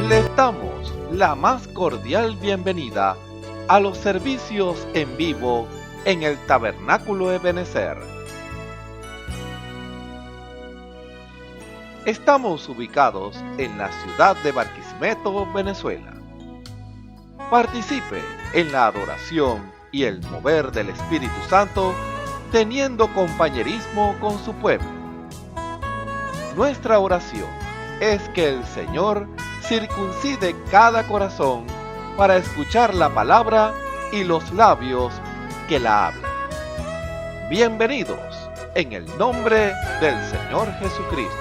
Les damos la más cordial bienvenida a los servicios en vivo en el Tabernáculo Ebenezer. Estamos ubicados en la ciudad de Barquisimeto, Venezuela. Participe en la adoración y el mover del Espíritu Santo, teniendo compañerismo con su pueblo. Nuestra oración es que el Señor circuncide cada corazón para escuchar la palabra y los labios que la hablan. Bienvenidos en el nombre del Señor Jesucristo.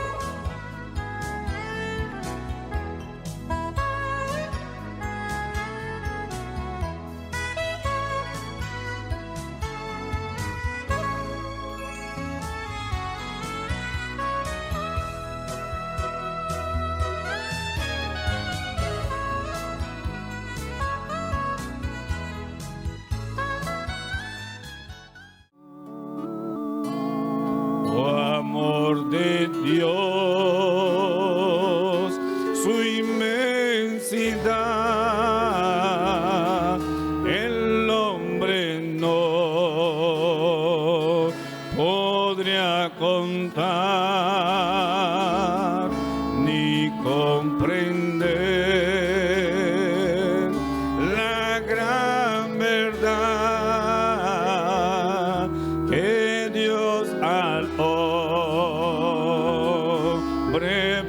De Dios, su inmensidad, el hombre no podría contar ni comprender la gran verdad que Dios al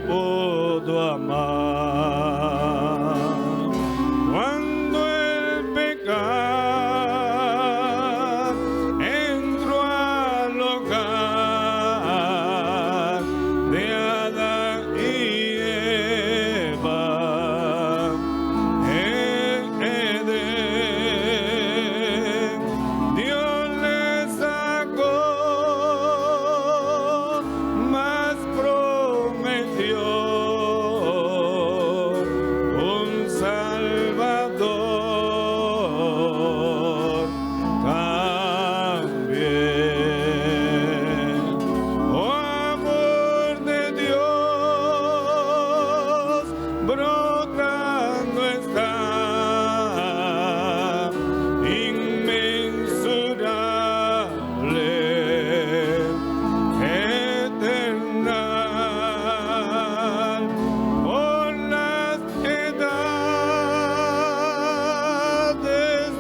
pudo amar. Cuando el pecado entró al hogar de Adán y Eva en Edén, Dios les sacó, mas prometió un Salvador también. Oh, amor de Dios, brotando está, inmensurable, eternal, por las edades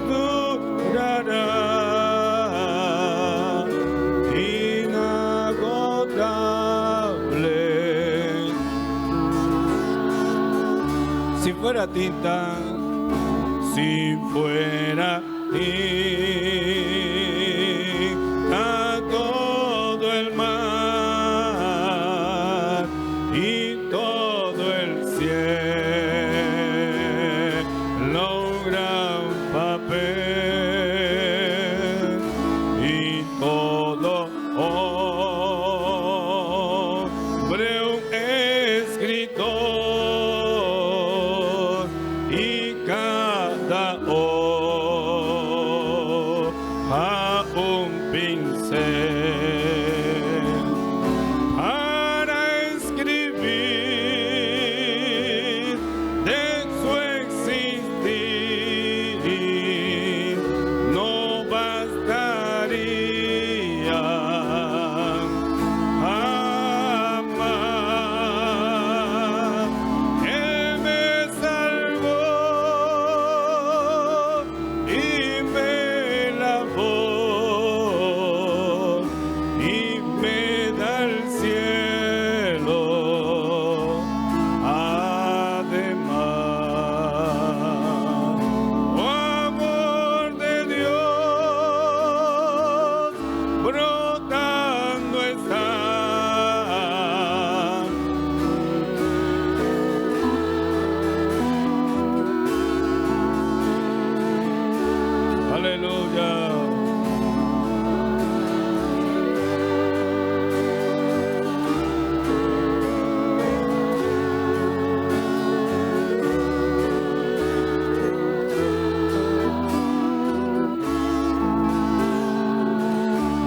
durará, inagotable. Si fuera tinta, si fuera tinta todo el mar y todo el cielo, un gran papel y todo hombre un escritor y cada hoja un pincel para escribir de su existir no bastaría jamás. Él me salvó y me lavó y me da el cielo además. Oh, amor de Dios, brotando está, aleluya.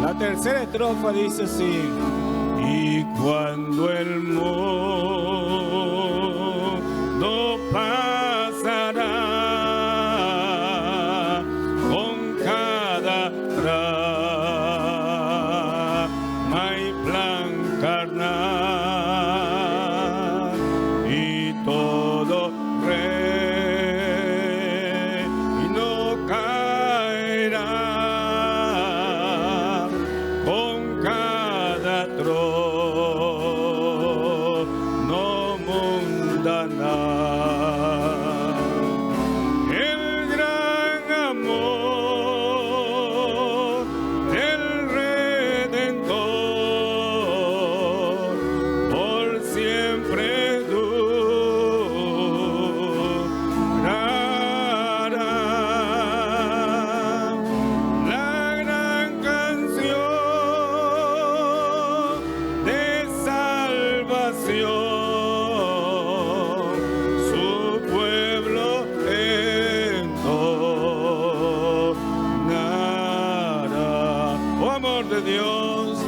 La tercera estrofa dice así: y cuando el mundo mundanal. El gran amor del Redentor por siempre durará. La gran canción de salvación, su pueblo entonará. Oh amor de Dios,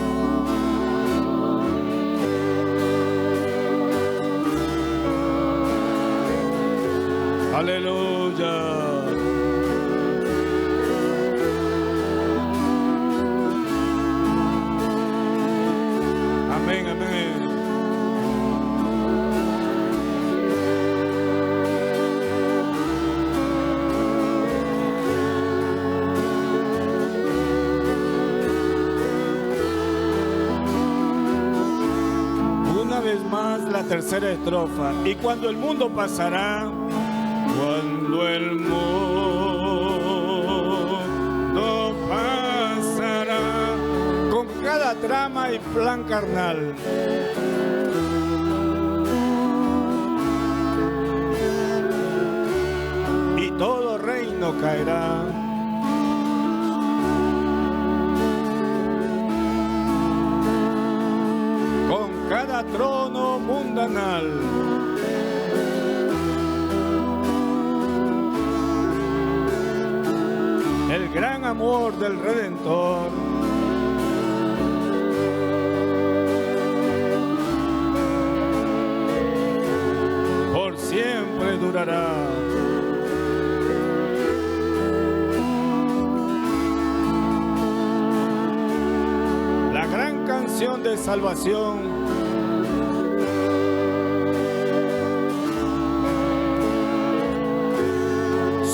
aleluya. Amén, amén. Una vez más la tercera estrofa. Y cuando el mundo pasará, cuando el mundo pasará, con cada trama y plan carnal, y todo reino caerá. Con cada trono mundanal, el gran amor del Redentor por siempre durará. La gran canción de salvación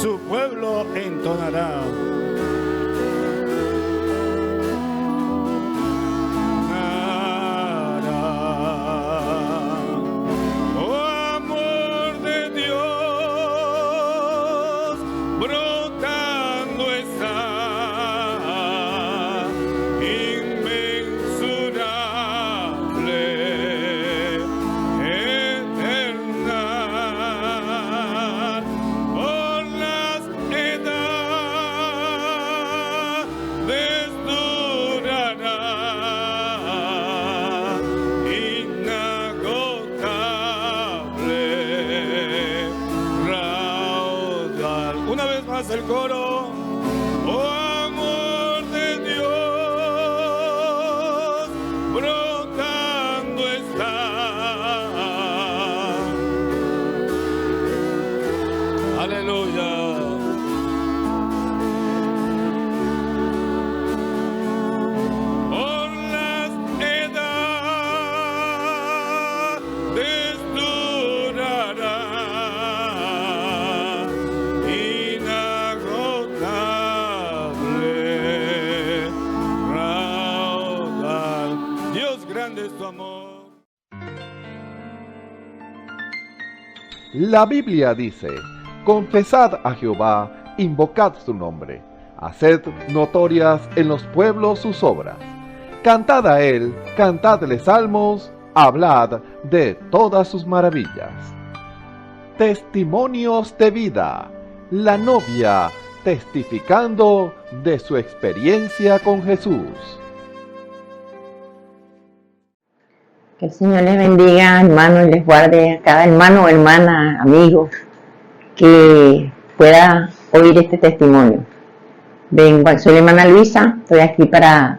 su pueblo entonará. Oh amor de Dios, brotando está, inmensurable, eterna. Por las edades durará, inagotable raudal. Una vez más el coro. Oh amor de Dios, brotando está. Aleluya. Por las edades durará, inagotable raudal. Dios grande es tu amor. La Biblia dice: confesad a Jehová, invocad su nombre, haced notorias en los pueblos sus obras. Cantad a él, cantadle salmos, hablad de todas sus maravillas. Testimonios de vida. La novia testificando de su experiencia con Jesús. Que el Señor les bendiga, hermanos, y les guarde a cada hermano o hermana, amigo, que pueda oír este testimonio. Soy la hermana Luisa, estoy aquí para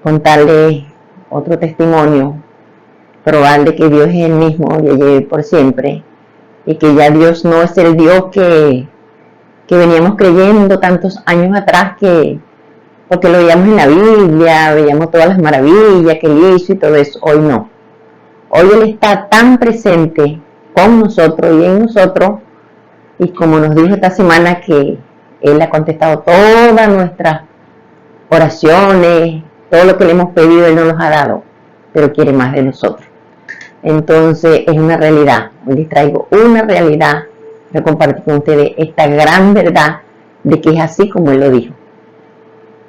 contarles otro testimonio, probarle que Dios es el mismo y ayer por siempre, y que ya Dios no es el Dios que veníamos creyendo tantos años atrás, porque lo veíamos en la Biblia, veíamos todas las maravillas que Él hizo y todo eso. Hoy no. Hoy Él está tan presente con nosotros y en nosotros, y como nos dijo esta semana que Él ha contestado todas nuestras oraciones, todo lo que le hemos pedido Él nos los ha dado, pero quiere más de nosotros. Entonces es una realidad. Hoy les traigo una realidad, voy a compartir con ustedes esta gran verdad de que es así como Él lo dijo.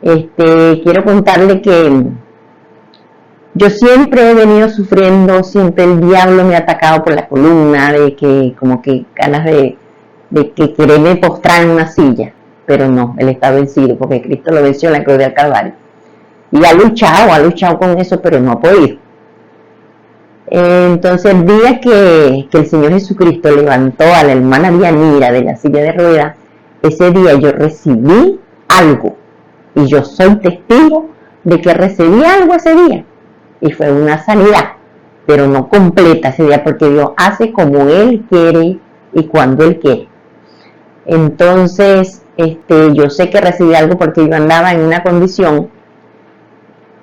Quiero contarle que yo siempre he venido sufriendo, siempre el diablo me ha atacado por la columna, de que como que ganas de que quererme postrar en una silla, pero no, Él está vencido porque Cristo lo venció en la cruz del Calvario. Y ha luchado con eso, pero no ha podido. Entonces el día que el Señor Jesucristo levantó a la hermana Dianira de la silla de ruedas, ese día yo recibí algo, y yo soy testigo de que recibí algo ese día, y fue una sanidad, pero no completa ese día, porque Dios hace como Él quiere y cuando Él quiere. Entonces yo sé que recibí algo porque yo andaba en una condición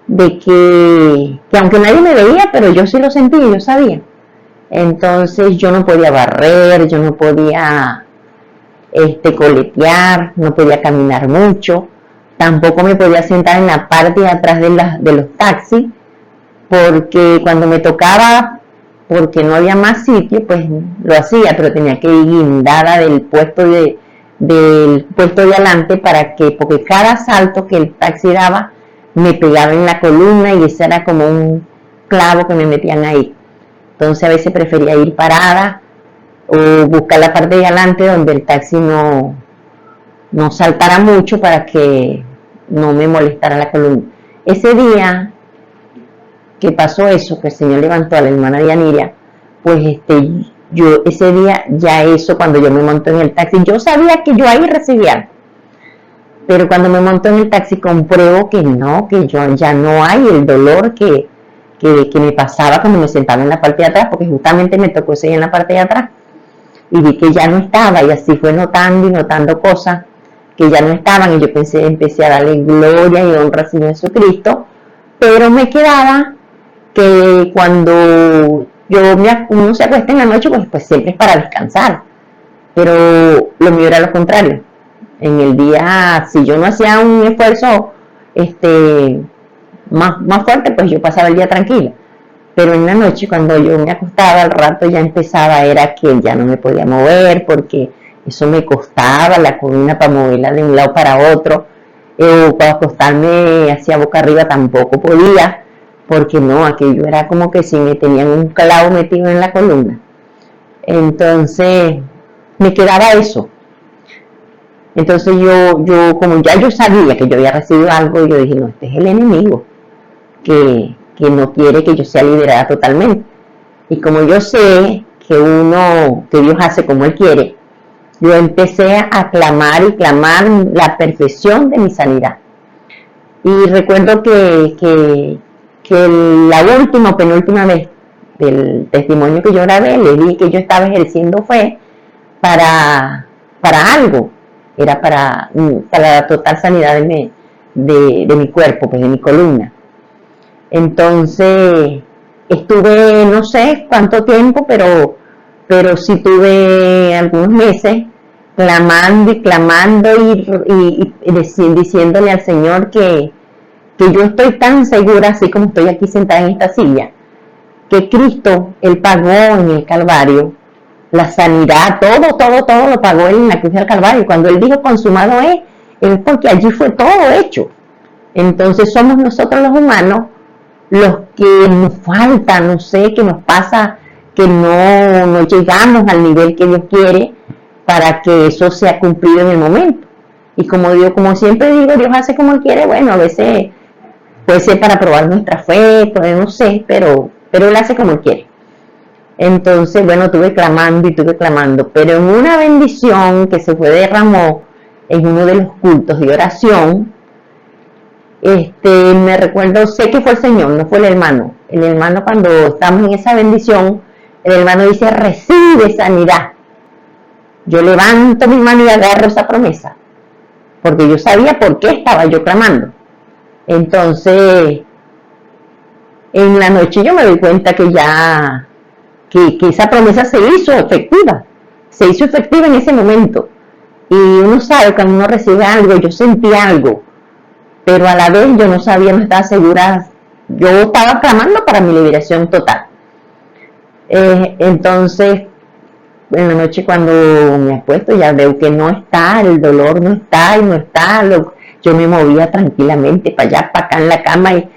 de que aunque nadie me veía, pero yo sí lo sentía, yo sabía. Entonces yo no podía barrer, yo no podía coletear, no podía caminar mucho, tampoco me podía sentar en la parte de atrás de los taxis, porque cuando me tocaba, porque no había más sitio, pues lo hacía, pero tenía que ir guindada del puesto de adelante porque cada salto que el taxi daba me pegaba en la columna y ese era como un clavo que me metían ahí. Entonces a veces prefería ir parada o buscar la parte de adelante donde el taxi no saltara mucho para que no me molestara la columna. Ese día que pasó eso, que el Señor levantó a la hermana Dianira, pues yo ese día ya eso, cuando yo me monté en el taxi, yo sabía que yo ahí recibía, pero cuando me monto en el taxi compruebo que yo ya no hay el dolor que me pasaba cuando me sentaba en la parte de atrás, porque justamente me tocó seguir en la parte de atrás, y vi que ya no estaba, y así fue notando cosas que ya no estaban, y yo empecé a darle gloria y honra al Señor Jesucristo, pero me quedaba que cuando uno se acuesta en la noche, pues siempre es para descansar, pero lo mío era lo contrario. En el día, si yo no hacía un esfuerzo más fuerte, pues yo pasaba el día tranquila. Pero en la noche, cuando yo me acostaba, al rato ya empezaba, era que ya no me podía mover, porque eso me costaba la columna para moverla de un lado para otro, o para acostarme hacia boca arriba tampoco podía, porque no, aquello era como que si me tenían un clavo metido en la columna. Entonces, me quedaba eso. Entonces como ya yo sabía que yo había recibido algo, yo dije, no, este es el enemigo que no quiere que yo sea liberada totalmente. Y como yo sé que Dios hace como Él quiere, yo empecé a clamar y clamar la perfección de mi sanidad. Y recuerdo que la penúltima vez del testimonio que yo grabé, le dije que yo estaba ejerciendo fe para algo. Era para la total sanidad de mi cuerpo, pues de mi columna. Entonces, estuve no sé cuánto tiempo, pero sí tuve algunos meses clamando y diciéndole al Señor que yo estoy tan segura, así como estoy aquí sentada en esta silla, que Cristo, Él pagó en el Calvario la sanidad, todo lo pagó Él en la cruz del Calvario. Cuando Él dijo consumado es porque allí fue todo hecho. Entonces somos nosotros los humanos los que nos falta, no sé, que nos pasa, que no llegamos al nivel que Dios quiere para que eso sea cumplido en el momento. Y como siempre digo, Dios hace como Él quiere. Bueno, a veces puede ser para probar nuestra fe, no sé, pero Él hace como Él quiere. Entonces, bueno, estuve clamando, pero en una bendición que se derramó en uno de los cultos de oración, me recuerdo, sé que fue el Señor, no fue el hermano. El hermano, cuando estamos en esa bendición, el hermano dice, recibe sanidad. Yo levanto mi mano y agarro esa promesa, porque yo sabía por qué estaba yo clamando. Entonces, en la noche yo me doy cuenta que esa promesa se hizo efectiva en ese momento. Y uno sabe cuando uno recibe algo, yo sentí algo, pero a la vez yo no sabía, no estaba segura, yo estaba clamando para mi liberación total. Entonces, en la noche cuando me acuesto ya veo que no está, el dolor no está y no está. Yo me movía tranquilamente para allá, para acá en la cama y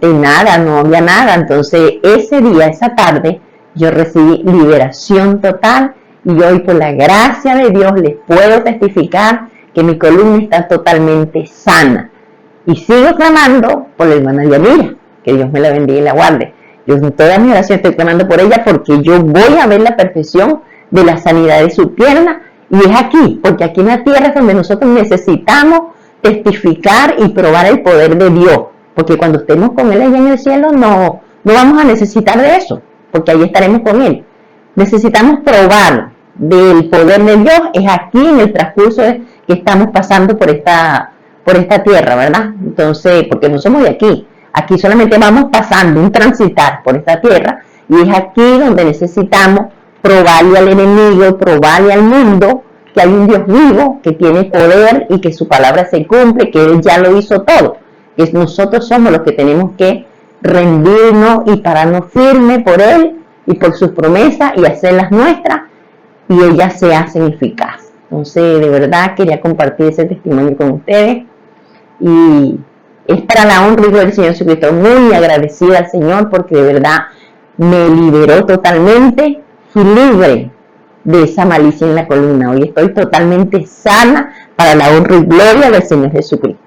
nada, no había nada. Entonces ese día, esa tarde, yo recibí liberación total y hoy por la gracia de Dios les puedo testificar que mi columna está totalmente sana. Y sigo clamando por la hermana Yamira, que Dios me la bendiga y la guarde. Yo en toda mi oración estoy clamando por ella porque yo voy a ver la perfección de la sanidad de su pierna y es aquí, porque aquí en la tierra es donde nosotros necesitamos testificar y probar el poder de Dios, porque cuando estemos con Él allá en el cielo no vamos a necesitar de eso, porque ahí estaremos con Él. Necesitamos probar del poder de Dios, es aquí en el transcurso que estamos pasando por esta tierra, ¿verdad? Entonces, porque no somos de aquí solamente vamos pasando, un transitar por esta tierra, y es aquí donde necesitamos probarle al enemigo, probarle al mundo que hay un Dios vivo, que tiene poder y que su palabra se cumple, que Él ya lo hizo todo. Que nosotros somos los que tenemos que rendirnos y pararnos firmes por Él y por sus promesas y hacerlas nuestras, y ellas se hacen eficaces. Entonces, de verdad, quería compartir ese testimonio con ustedes y es para la honra y gloria del Señor Jesucristo. Muy agradecida al Señor porque de verdad me liberó totalmente, fui libre de esa malicia en la columna. Hoy estoy totalmente sana para la honra y gloria del Señor Jesucristo.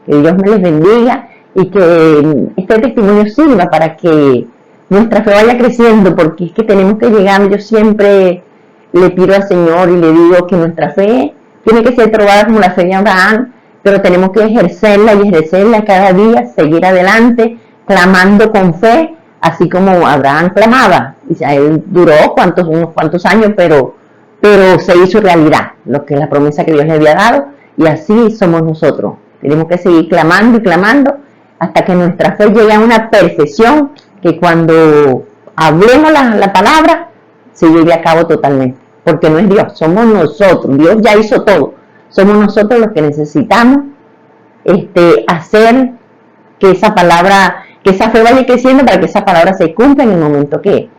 Que Dios me les bendiga y que este testimonio sirva para que nuestra fe vaya creciendo, porque es que tenemos que llegar. Yo siempre le pido al Señor y le digo que nuestra fe tiene que ser probada como la fe de Abraham, pero tenemos que ejercerla y ejercerla cada día, seguir adelante, clamando con fe, así como Abraham clamaba. O sea, él duró unos cuantos años, pero se hizo realidad lo que la promesa que Dios le había dado, y así somos nosotros. Tenemos que seguir clamando y clamando hasta que nuestra fe llegue a una perfección, que cuando hablemos la palabra se lleve a cabo totalmente, porque no es Dios, somos nosotros. Dios ya hizo todo, somos nosotros los que necesitamos hacer que esa palabra, que esa fe vaya creciendo para que esa palabra se cumpla en el momento que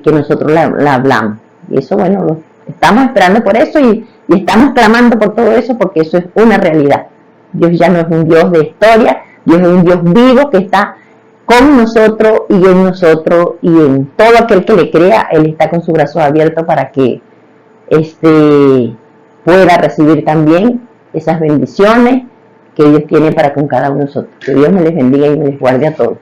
nosotros la hablamos. Y eso, bueno, lo estamos esperando por eso y estamos clamando por todo eso, porque eso es una realidad. Dios ya no es un Dios de historia, Dios es un Dios vivo que está con nosotros y en todo aquel que le crea. Él está con sus brazos abiertos para que pueda recibir también esas bendiciones que Dios tiene para con cada uno de nosotros. Que Dios me les bendiga y me les guarde a todos.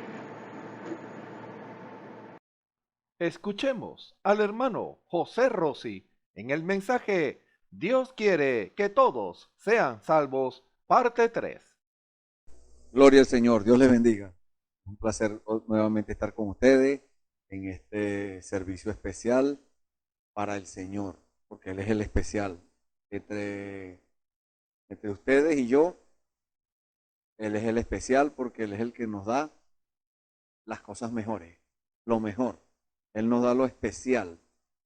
Escuchemos al hermano José Rossi en el mensaje Dios quiere que todos sean salvos, parte 3. Gloria al Señor, Dios les bendiga. Un placer nuevamente estar con ustedes en este servicio especial para el Señor, porque Él es el especial. Entre ustedes y yo, Él es el especial porque Él es el que nos da las cosas mejores, lo mejor. Él nos da lo especial,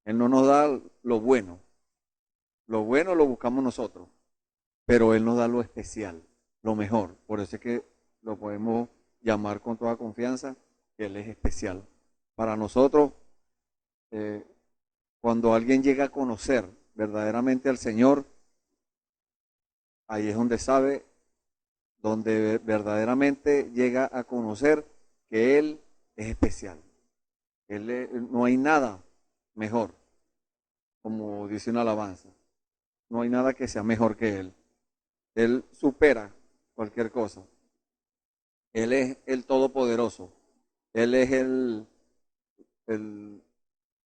Él no nos da lo bueno. Lo bueno lo buscamos nosotros, pero Él nos da lo especial, lo mejor. Por eso es que lo podemos llamar con toda confianza, que Él es especial. Para nosotros, cuando alguien llega a conocer verdaderamente al Señor, ahí es donde sabe, donde verdaderamente llega a conocer que Él es especial. No hay nada mejor, como dice una alabanza. No hay nada que sea mejor que Él. Él supera cualquier cosa. Él es el Todopoderoso. Él es el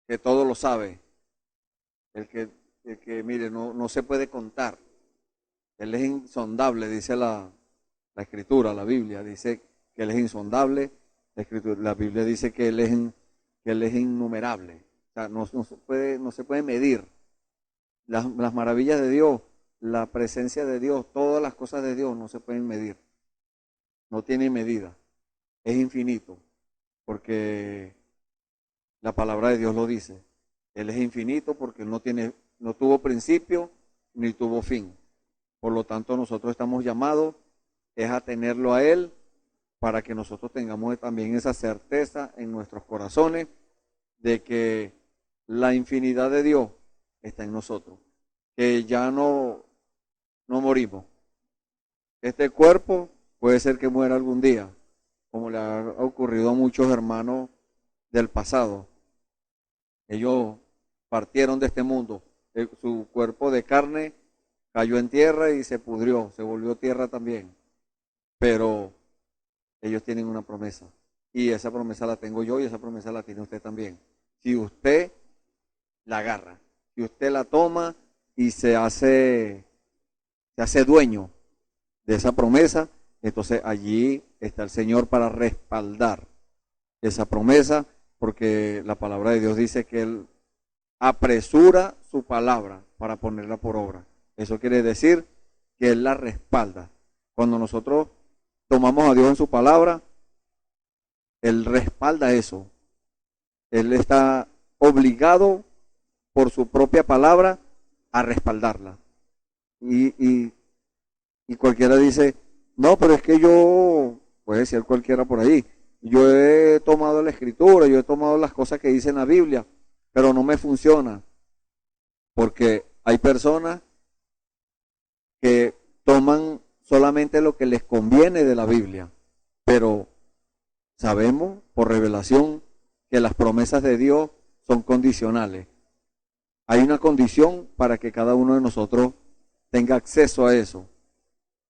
que todo lo sabe. El que mire, no se puede contar. Él es insondable, dice la Escritura, la Biblia. Dice que Él es insondable. La Biblia dice que Él es innumerable. O sea, no se puede medir. Las maravillas de Dios, la presencia de Dios, todas las cosas de Dios no se pueden medir. No tiene medida. Es infinito. Porque la palabra de Dios lo dice. Él es infinito porque Él no tuvo principio ni tuvo fin. Por lo tanto, nosotros estamos llamados es a tenerlo a Él para que nosotros tengamos también esa certeza en nuestros corazones de que la infinidad de Dios está en nosotros, que ya no morimos. Este cuerpo puede ser que muera algún día, como le ha ocurrido a muchos hermanos del pasado. Ellos partieron de este mundo, su cuerpo de carne cayó en tierra y se pudrió, se volvió tierra también. Pero ellos tienen una promesa, y esa promesa la tengo yo y esa promesa la tiene usted también. Si usted la agarra, si usted la toma y se hace dueño de esa promesa, entonces allí está el Señor para respaldar esa promesa, porque la palabra de Dios dice que Él apresura su palabra para ponerla por obra. Eso quiere decir que Él la respalda. Cuando nosotros tomamos a Dios en su palabra, Él respalda eso. Él está obligado por su propia palabra a respaldarla. Y cualquiera dice, no, pero es que yo, puede decir cualquiera por ahí, yo he tomado la escritura, yo he tomado las cosas que dice en la Biblia, pero no me funciona. Porque hay personas que toman solamente lo que les conviene de la Biblia, pero sabemos por revelación que las promesas de Dios son condicionales. Hay una condición para que cada uno de nosotros tenga acceso a eso,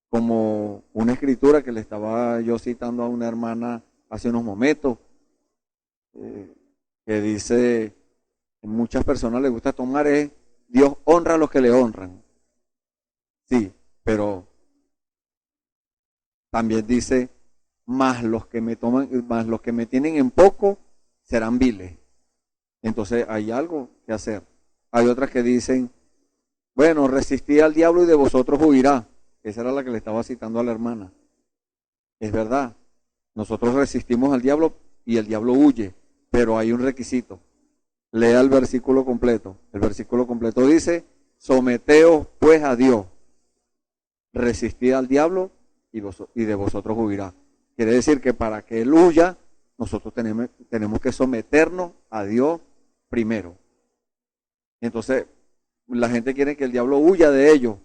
como una escritura que le estaba yo citando a una hermana hace unos momentos, que dice, muchas personas les gusta tomar es, Dios honra a los que le honran. Sí, pero también dice, más los que me tienen en poco serán viles. Entonces hay algo que hacer. Hay otras que dicen, bueno, resistid al diablo y de vosotros huirá. Esa era la que le estaba citando a la hermana. Es verdad, nosotros resistimos al diablo y el diablo huye, pero hay un requisito. Lea el versículo completo. El versículo completo dice, someteos pues a Dios, resistid al diablo y de vosotros huirá. Quiere decir que para que él huya, nosotros tenemos que someternos a Dios primero. Entonces, la gente quiere que el diablo huya de ellos,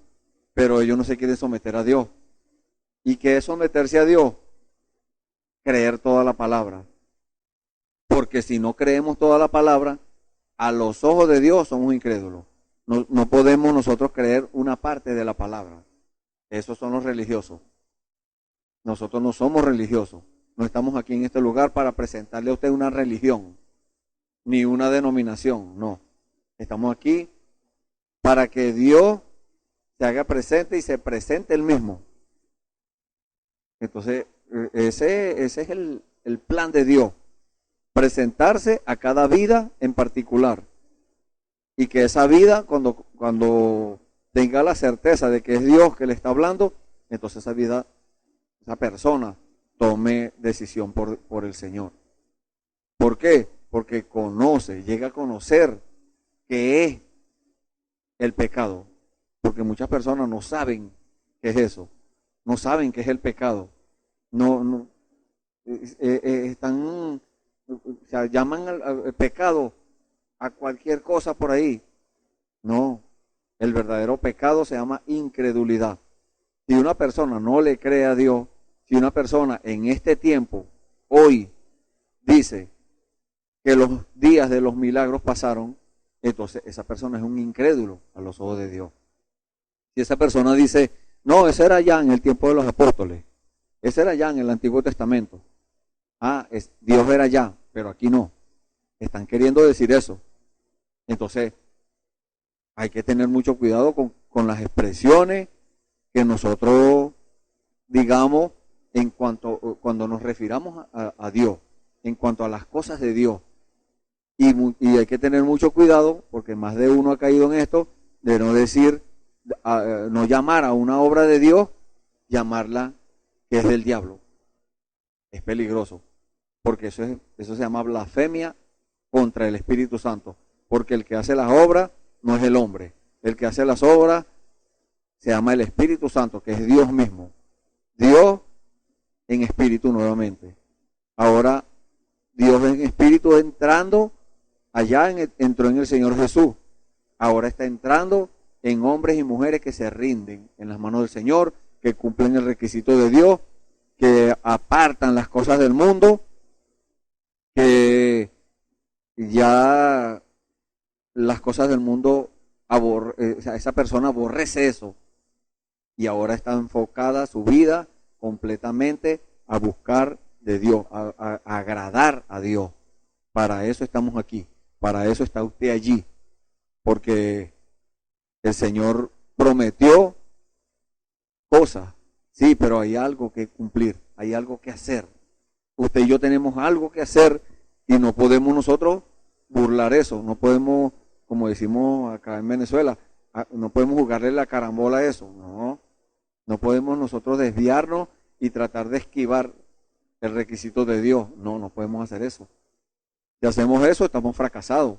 pero ellos no se quieren someter a Dios. ¿Y qué es someterse a Dios? Creer toda la palabra. Porque si no creemos toda la palabra, a los ojos de Dios somos incrédulos. No podemos nosotros creer una parte de la palabra. Esos son los religiosos. Nosotros no somos religiosos. No estamos aquí en este lugar para presentarle a usted una religión, ni una denominación, no. Estamos aquí para que Dios se haga presente y se presente Él mismo. Entonces, ese es el plan de Dios. Presentarse a cada vida en particular. Y que esa vida, cuando tenga la certeza de que es Dios que le está hablando, entonces esa vida, esa persona, tome decisión por el Señor. ¿Por qué? Porque llega a conocer qué es el pecado. Porque muchas personas no saben qué es eso. No saben qué es el pecado. Están, o sea, llaman al pecado a cualquier cosa por ahí. No, el verdadero pecado se llama incredulidad. Si una persona no le cree a Dios, si una persona en este tiempo, hoy, dice que los días de los milagros pasaron, entonces esa persona es un incrédulo a los ojos de Dios. Si esa persona dice, no, ese era ya en el tiempo de los apóstoles, ese era ya en el Antiguo Testamento. Dios era ya, pero aquí no. Están queriendo decir eso. Entonces, hay que tener mucho cuidado con las expresiones que nosotros digamos cuando nos refiramos a Dios, en cuanto a las cosas de Dios. Y hay que tener mucho cuidado, porque más de uno ha caído en esto, de no decir, no llamar a una obra de Dios, llamarla que es del diablo. Es peligroso, porque eso se llama blasfemia contra el Espíritu Santo. Porque el que hace las obras no es el hombre. El que hace las obras se llama el Espíritu Santo, que es Dios mismo. Dios en espíritu nuevamente. Ahora, Dios en espíritu entrando entró en el Señor Jesús. Ahora está entrando en hombres y mujeres que se rinden en las manos del Señor, que cumplen el requisito de Dios, que apartan las cosas del mundo, que ya las cosas del mundo, esa persona aborrece eso y ahora está enfocada su vida completamente a buscar de Dios, a agradar a Dios. Para eso estamos aquí, para eso está usted allí, porque el Señor prometió cosas, sí, pero hay algo que cumplir, hay algo que hacer. Usted y yo tenemos algo que hacer y no podemos nosotros burlar eso, no podemos, como decimos acá en Venezuela, no podemos jugarle la carambola a eso, no podemos nosotros desviarnos y tratar de esquivar el requisito de Dios, no podemos hacer eso. Si hacemos eso, estamos fracasados,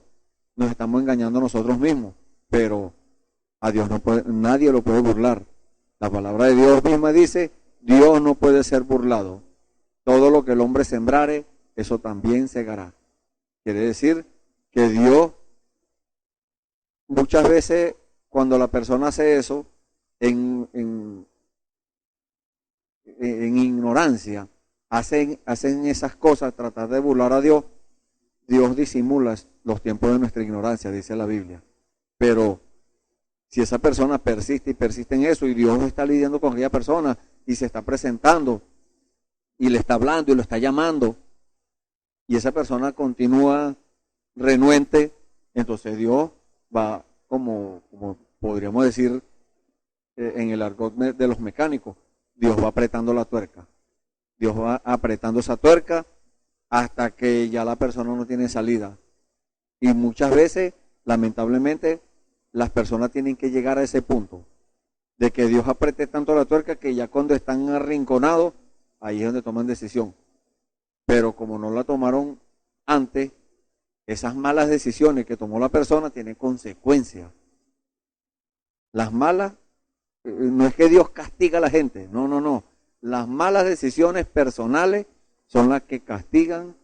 nos estamos engañando a nosotros mismos, pero a Dios nadie lo puede burlar. La palabra de Dios misma dice, Dios no puede ser burlado. Todo lo que el hombre sembrare, eso también segará. Quiere decir que Dios, muchas veces, cuando la persona hace eso, en ignorancia, hacen esas cosas, tratar de burlar a Dios, Dios disimula los tiempos de nuestra ignorancia, dice la Biblia. Pero si esa persona persiste y persiste en eso y Dios está lidiando con aquella persona y se está presentando y le está hablando y lo está llamando y esa persona continúa renuente, entonces Dios va, como podríamos decir en el argot de los mecánicos, Dios va apretando la tuerca. Dios va apretando esa tuerca hasta que ya la persona no tiene salida. Y muchas veces, lamentablemente, las personas tienen que llegar a ese punto de que Dios apriete tanto la tuerca que ya cuando están arrinconados, ahí es donde toman decisión. Pero como no la tomaron antes, esas malas decisiones que tomó la persona tienen consecuencias. Las malas, no es que Dios castiga a la gente, no. Las malas decisiones personales son las que castigan,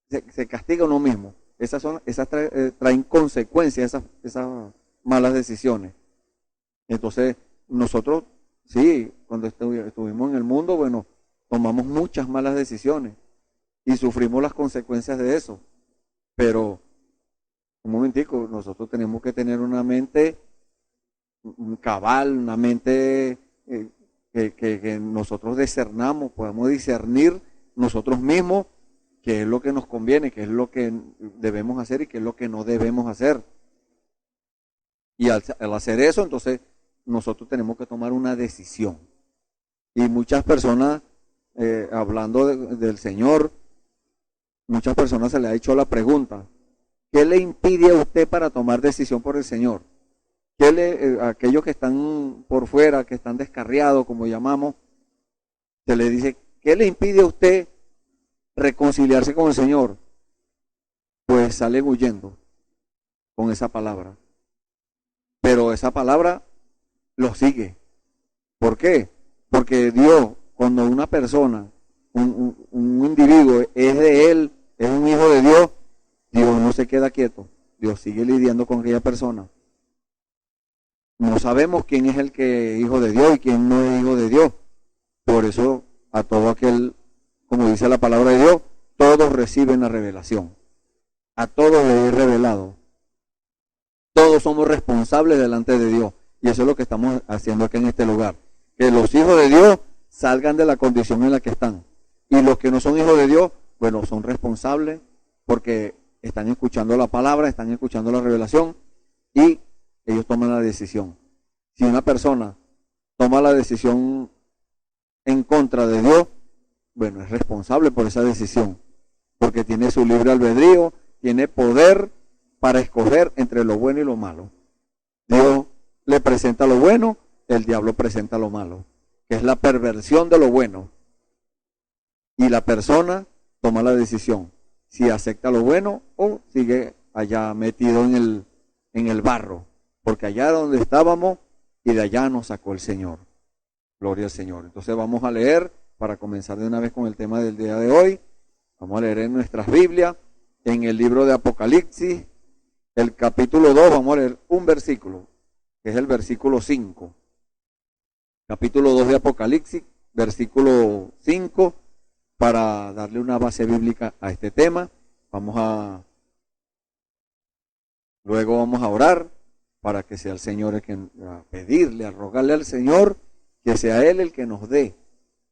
se castiga uno mismo. Esas traen consecuencias, esas malas decisiones. Entonces, nosotros, sí, cuando estuvimos en el mundo, bueno, tomamos muchas malas decisiones y sufrimos las consecuencias de eso. Pero, un momentico, nosotros tenemos que tener una mente cabal, una mente que nosotros discernamos, podamos discernir nosotros mismos qué es lo que nos conviene, qué es lo que debemos hacer y qué es lo que no debemos hacer. Y al hacer eso, entonces, nosotros tenemos que tomar una decisión. Y muchas personas, hablando del Señor, muchas personas se le ha hecho la pregunta, ¿qué le impide a usted para tomar decisión por el Señor? Aquellos que están por fuera, que están descarriados, como llamamos, se le dice, ¿qué le impide a usted reconciliarse con el Señor? Pues salen huyendo con esa palabra. Pero esa palabra los sigue. ¿Por qué? Porque Dios, cuando una persona, un individuo es de Él, es un hijo de Dios, Dios no se queda quieto. Dios sigue lidiando con aquella persona. No sabemos quién es el que es hijo de Dios y quién no es hijo de Dios. Por eso, a todo aquel, como dice la palabra de Dios, todos reciben la revelación. A todos les es revelado. Todos somos responsables delante de Dios. Y eso es lo que estamos haciendo aquí en este lugar. Que los hijos de Dios salgan de la condición en la que están. Y los que no son hijos de Dios, bueno, son responsables porque están escuchando la palabra, están escuchando la revelación y ellos toman la decisión. Si una persona toma la decisión en contra de Dios, bueno, es responsable por esa decisión, porque tiene su libre albedrío, tiene poder para escoger entre lo bueno y lo malo. Dios le presenta lo bueno, el diablo presenta lo malo, que es la perversión de lo bueno. Y la persona toma la decisión, si acepta lo bueno o sigue allá metido en el barro. Porque allá donde estábamos y de allá nos sacó el Señor. Gloria al Señor. Entonces vamos a leer, para comenzar de una vez con el tema del día de hoy. Vamos a leer en nuestras Biblias, en el libro de Apocalipsis, el capítulo 2, vamos a leer un versículo, que es el versículo 5. Capítulo 2 de Apocalipsis, versículo 5, para darle una base bíblica a este tema. Luego vamos a orar para que sea el Señor el que, a pedirle, a rogarle al Señor que sea Él el que nos dé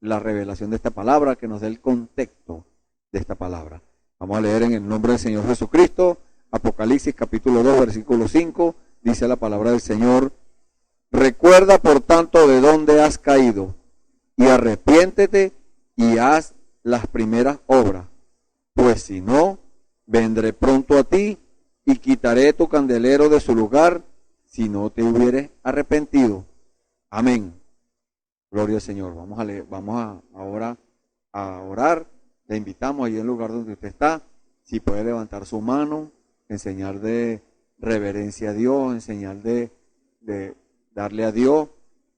la revelación de esta palabra, que nos dé el contexto de esta palabra. Vamos a leer en el nombre del Señor Jesucristo, Apocalipsis capítulo 2, versículo 5, dice la palabra del Señor: recuerda por tanto de dónde has caído, y arrepiéntete y haz las primeras obras, pues si no, vendré pronto a ti y quitaré tu candelero de su lugar si no te hubieres arrepentido. Amén. Gloria al Señor. Vamos ahora a orar. Le invitamos ahí en el lugar donde usted está, si puede levantar su mano, en señal de reverencia a Dios, en señal de darle a Dios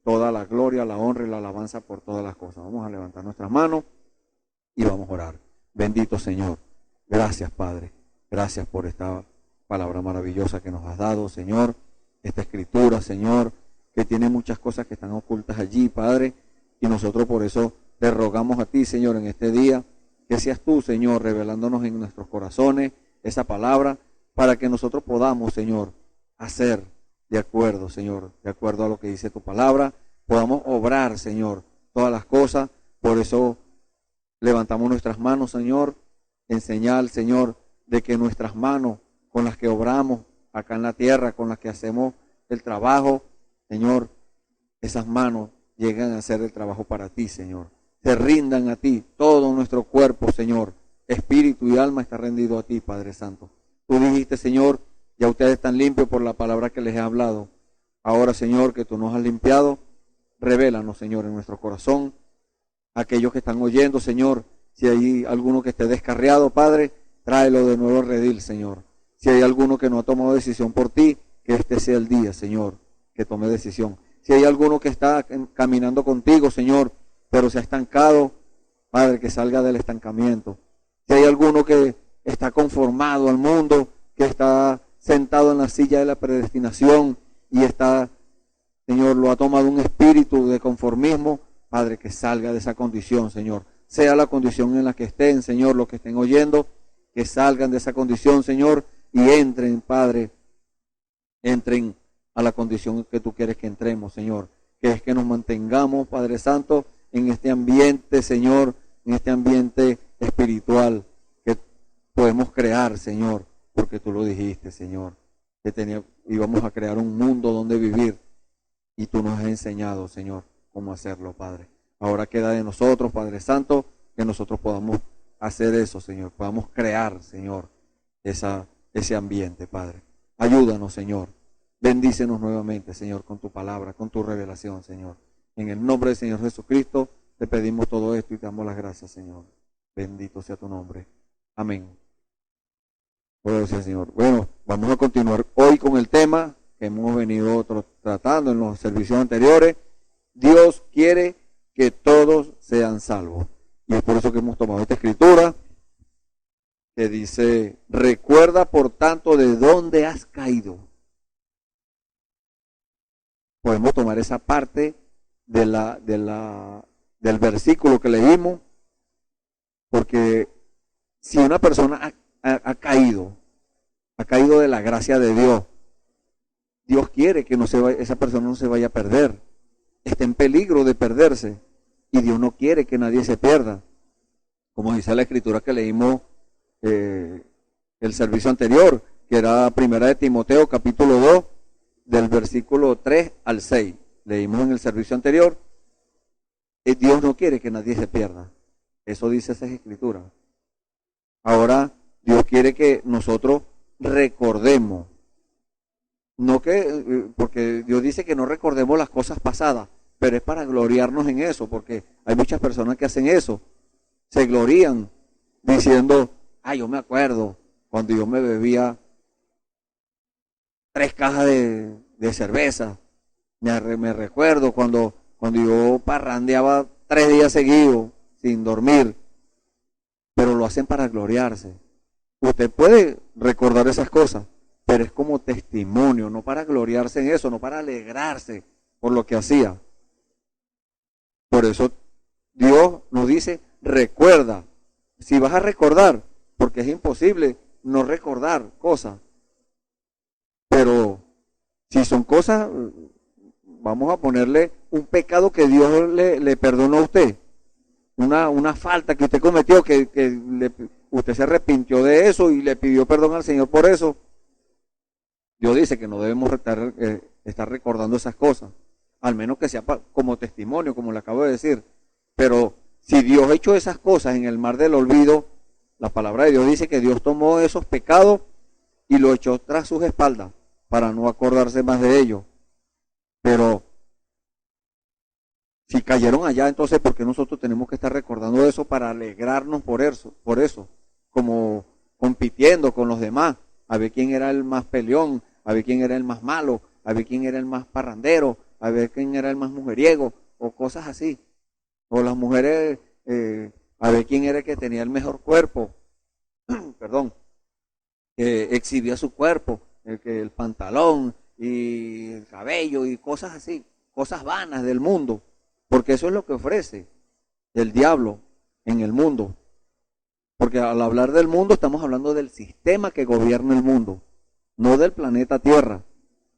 toda la gloria, la honra y la alabanza por todas las cosas. Vamos a levantar nuestras manos y vamos a orar. Bendito Señor. Gracias, Padre. Gracias por esta palabra maravillosa que nos has dado, Señor. Esta escritura, Señor, que tiene muchas cosas que están ocultas allí, Padre. Y nosotros por eso te rogamos a ti, Señor, en este día, que seas tú, Señor, revelándonos en nuestros corazones esa palabra, para que nosotros podamos, Señor, hacer de acuerdo, Señor, de acuerdo a lo que dice tu palabra, podamos obrar, Señor, todas las cosas. Por eso levantamos nuestras manos, Señor, en señal, Señor, de que nuestras manos con las que obramos acá en la tierra, con las que hacemos el trabajo, Señor, esas manos llegan a hacer el trabajo para ti, Señor. Se rindan a ti, todo nuestro cuerpo, Señor, espíritu y alma está rendido a ti, Padre Santo. Tú dijiste, Señor, ya ustedes están limpios por la palabra que les he hablado. Ahora, Señor, que tú nos has limpiado, revélanos, Señor, en nuestro corazón. Aquellos que están oyendo, Señor, si hay alguno que esté descarriado, Padre, tráelo de nuevo al redil, Señor. Si hay alguno que no ha tomado decisión por ti, que este sea el día, Señor, que tome decisión. Si hay alguno que está caminando contigo, Señor, pero se ha estancado, Padre, que salga del estancamiento. Si hay alguno que está conformado al mundo, que está sentado en la silla de la predestinación y está, Señor, lo ha tomado un espíritu de conformismo, Padre, que salga de esa condición, Señor. Sea la condición en la que estén, Señor, los que estén oyendo, que salgan de esa condición, Señor, y entren, Padre, entren a la condición que tú quieres que entremos, Señor, que es que nos mantengamos, Padre Santo, en este ambiente, Señor, en este ambiente espiritual que podemos crear, Señor, porque tú lo dijiste, Señor, que íbamos a crear un mundo donde vivir, y tú nos has enseñado, Señor, cómo hacerlo, Padre. Ahora queda de nosotros, Padre Santo, que nosotros podamos hacer eso, Señor, podamos crear, Señor, ese ambiente, Padre. Ayúdanos, Señor. Bendícenos nuevamente, Señor, con tu palabra, con tu revelación, Señor. En el nombre del Señor Jesucristo te pedimos todo esto y te damos las gracias, Señor. Bendito sea tu nombre. Amén. Gracias, Señor. Bueno, vamos a continuar hoy con el tema que hemos venido tratando en los servicios anteriores. Dios quiere que todos sean salvos. Y es por eso que hemos tomado esta escritura que dice: recuerda por tanto de dónde has caído. Podemos tomar esa parte del versículo que leímos, porque si una persona ha caído de la gracia de Dios, Dios quiere que esa persona no se vaya a perder, está en peligro de perderse, y Dios no quiere que nadie se pierda. Como dice la escritura que leímos el servicio anterior, que era primera de Timoteo, capítulo 2, del versículo 3 al 6. Leímos en el servicio anterior, Dios no quiere que nadie se pierda. Eso dice esa escritura. Ahora, Dios quiere que nosotros recordemos. Porque Dios dice que no recordemos las cosas pasadas, pero es para gloriarnos en eso, porque hay muchas personas que hacen eso. Se glorían diciendo: yo me acuerdo cuando yo me bebía 3 cajas de cerveza. Me recuerdo cuando yo parrandeaba 3 días seguidos sin dormir. Pero lo hacen para gloriarse. usted puede recordar esas cosas, pero es como testimonio, no para gloriarse en eso, no para alegrarse por lo que hacía. Por eso Dios nos dice, recuerda. Si vas a recordar, porque es imposible no recordar cosas, pero si son cosas, vamos a ponerle un pecado que Dios le perdonó a usted, una falta que usted cometió, usted se arrepintió de eso y le pidió perdón al Señor por eso. Dios dice que no debemos estar recordando esas cosas, al menos que sea como testimonio, como le acabo de decir. Pero si Dios ha hecho esas cosas en el mar del olvido, la palabra de Dios dice que Dios tomó esos pecados y lo echó tras sus espaldas para no acordarse más de ellos. Pero si cayeron allá, entonces ¿por qué nosotros tenemos que estar recordando eso para alegrarnos por eso? Como compitiendo con los demás, a ver quién era el más peleón, a ver quién era el más malo, a ver quién era el más parrandero, a ver quién era el más mujeriego, o cosas así. O las mujeres, a ver quién era el que tenía el mejor cuerpo, perdón, que exhibía su cuerpo, el pantalón y el cabello y cosas así, cosas vanas del mundo, porque eso es lo que ofrece el diablo en el mundo. Porque al hablar del mundo estamos hablando del sistema que gobierna el mundo, no del planeta Tierra,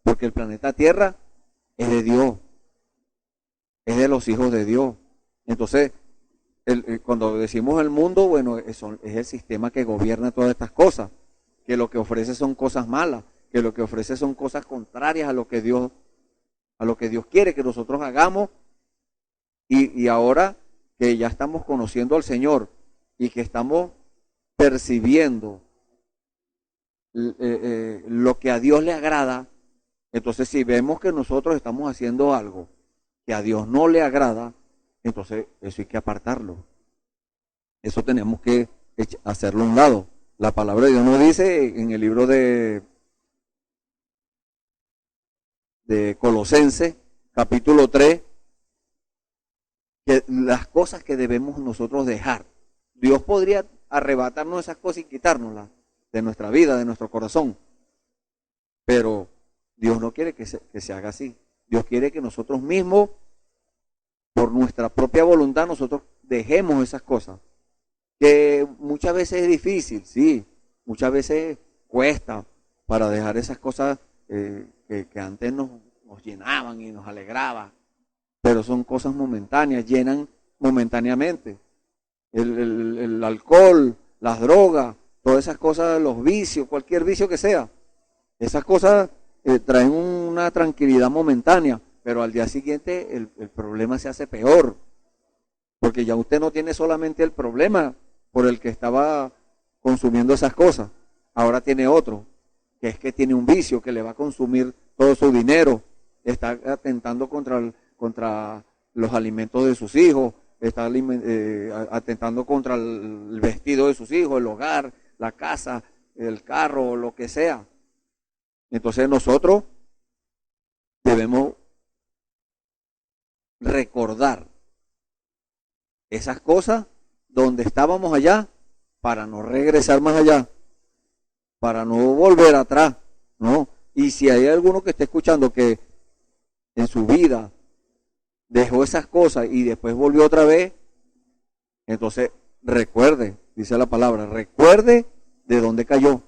porque el planeta Tierra es de Dios, es de los hijos de Dios. Entonces, cuando decimos el mundo, bueno, es el sistema que gobierna todas estas cosas, que lo que ofrece son cosas malas, que lo que ofrece son cosas contrarias a lo que Dios quiere que nosotros hagamos. Y ahora que ya estamos conociendo al Señor y que estamos percibiendo lo que a Dios le agrada, entonces si vemos que nosotros estamos haciendo algo que a Dios no le agrada, entonces eso hay que apartarlo. Eso tenemos que hacerlo a un lado. La palabra de Dios nos dice en el libro de Colosenses, capítulo 3, que las cosas que debemos nosotros dejar. Dios podría arrebatarnos esas cosas y quitárnoslas de nuestra vida, de nuestro corazón. Pero Dios no quiere que se haga así. Dios quiere que nosotros mismos, por nuestra propia voluntad, nosotros dejemos esas cosas. Que muchas veces es difícil, sí. Muchas veces cuesta para dejar esas cosas que antes nos llenaban y nos alegraban. Pero son cosas momentáneas, llenan momentáneamente. El alcohol, las drogas, todas esas cosas, los vicios, cualquier vicio que sea. Esas cosas traen una tranquilidad momentánea, pero al día siguiente el problema se hace peor. Porque ya usted no tiene solamente el problema por el que estaba consumiendo esas cosas. Ahora tiene otro, que es que tiene un vicio que le va a consumir todo su dinero. Está atentando contra los alimentos de sus hijos, está atentando contra el vestido de sus hijos, el hogar, la casa, el carro, lo que sea. Entonces nosotros debemos recordar esas cosas donde estábamos allá para no regresar más allá, para no volver atrás, ¿no? Y si hay alguno que esté escuchando que en su vida dejó esas cosas y después volvió otra vez, entonces recuerde, dice la palabra, recuerde de dónde cayó.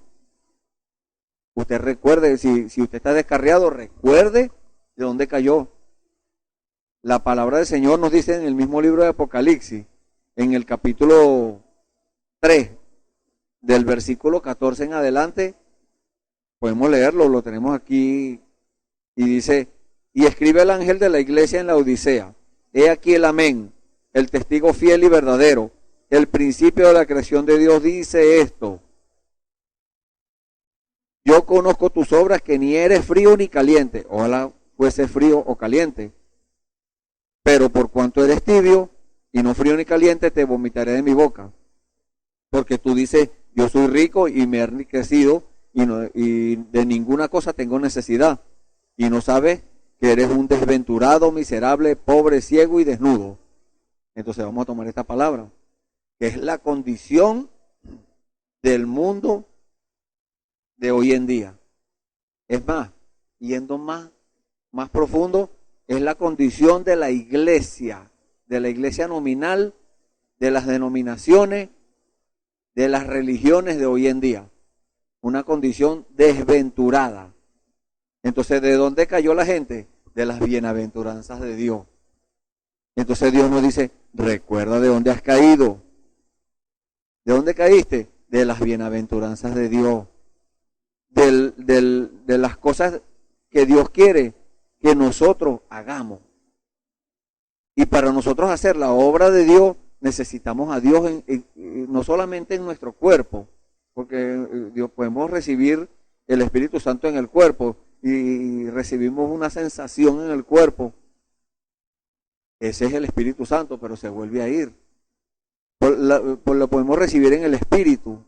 Usted recuerde, si usted está descarriado, recuerde de dónde cayó. La palabra del Señor nos dice en el mismo libro de Apocalipsis, en el capítulo 3, del versículo 14 en adelante, podemos leerlo, lo tenemos aquí, y dice: y escribe el ángel de la iglesia en la Odisea, he aquí el amén, el testigo fiel y verdadero, el principio de la creación de Dios dice esto: yo conozco tus obras, que ni eres frío ni caliente, ojalá fuese frío o caliente, pero por cuanto eres tibio y no frío ni caliente, te vomitaré de mi boca. Porque tú dices, yo soy rico y me he enriquecido y de ninguna cosa tengo necesidad, y no sabes que eres un desventurado, miserable, pobre, ciego y desnudo. Entonces vamos a tomar esta palabra, que es la condición del mundo de hoy en día. Es más, yendo más profundo, es la condición de la iglesia nominal, de las denominaciones, de las religiones de hoy en día. Una condición desventurada. Entonces, ¿de dónde cayó la gente? De las bienaventuranzas de Dios. Entonces Dios nos dice, recuerda de dónde has caído. ¿De dónde caíste? De las bienaventuranzas de Dios. De las cosas que Dios quiere que nosotros hagamos. Y para nosotros hacer la obra de Dios, necesitamos a Dios no solamente en nuestro cuerpo, porque Dios, podemos recibir el Espíritu Santo en el cuerpo y recibimos una sensación en el cuerpo. Ese es el Espíritu Santo, pero se vuelve a ir. Lo podemos recibir en el Espíritu,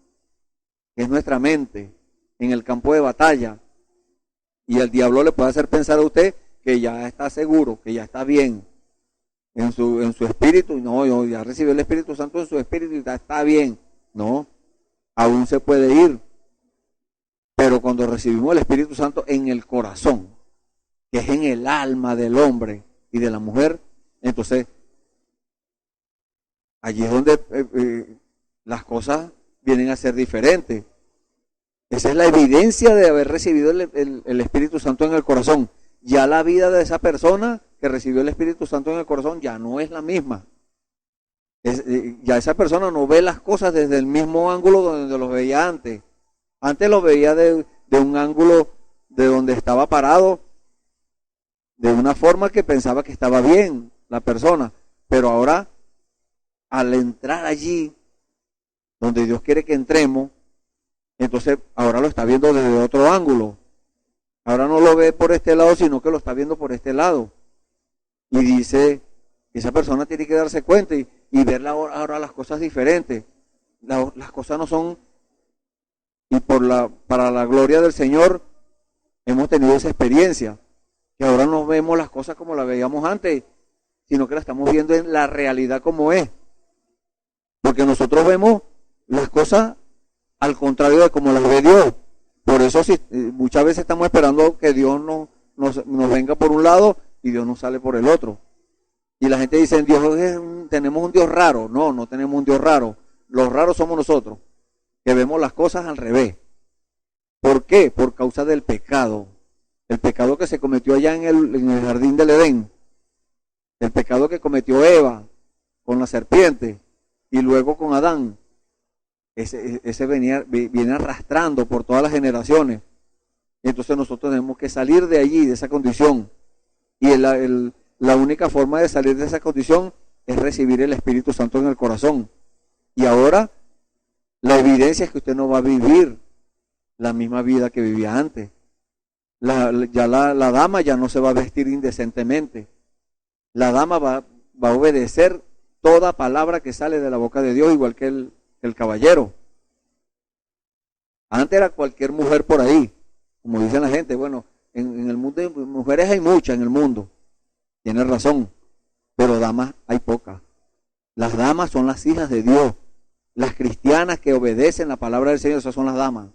que es nuestra mente, en el campo de batalla. Y el diablo le puede hacer pensar a usted que ya está seguro, que ya está bien en su espíritu. No, yo ya recibió el Espíritu Santo en su espíritu y ya está bien. No, aún se puede ir. Pero cuando recibimos el Espíritu Santo en el corazón, que es en el alma del hombre y de la mujer, entonces allí es donde las cosas vienen a ser diferentes. Esa es la evidencia de haber recibido el Espíritu Santo en el corazón. Ya la vida de esa persona que recibió el Espíritu Santo en el corazón ya no es la misma. Ya esa persona no ve las cosas desde el mismo ángulo donde los veía antes. Antes los veía de un ángulo de donde estaba parado, de una forma que pensaba que estaba bien la persona. Pero ahora, al entrar allí, donde Dios quiere que entremos, entonces ahora lo está viendo desde otro ángulo. Ahora no lo ve por este lado, sino que lo está viendo por este lado. Y dice, esa persona tiene que darse cuenta y ver ahora las cosas diferentes. Las cosas no son, y para la gloria del Señor hemos tenido esa experiencia, que ahora no vemos las cosas como las veíamos antes, sino que las estamos viendo en la realidad como es. Porque nosotros vemos las cosas al contrario de como las ve Dios. Por eso muchas veces estamos esperando que Dios nos venga por un lado y Dios nos sale por el otro. Y la gente dice, tenemos un Dios raro. No, no tenemos un Dios raro. Los raros somos nosotros, que vemos las cosas al revés. ¿Por qué? Por causa del pecado. El pecado que se cometió allá en el jardín del Edén. El pecado que cometió Eva con la serpiente y luego con Adán. Ese viene arrastrando por todas las generaciones. Entonces nosotros tenemos que salir de allí, de esa condición. Y la única forma de salir de esa condición es recibir el Espíritu Santo en el corazón. Y ahora la evidencia es que usted no va a vivir la misma vida que vivía antes. La dama ya no se va a vestir indecentemente. La dama va a obedecer toda palabra que sale de la boca de Dios, igual que el caballero. Antes era cualquier mujer por ahí, como dicen la gente. Bueno, en el mundo de mujeres hay muchas en el mundo, tiene razón, pero damas hay pocas. Las damas son las hijas de Dios. Las cristianas que obedecen la palabra del Señor, esas son las damas.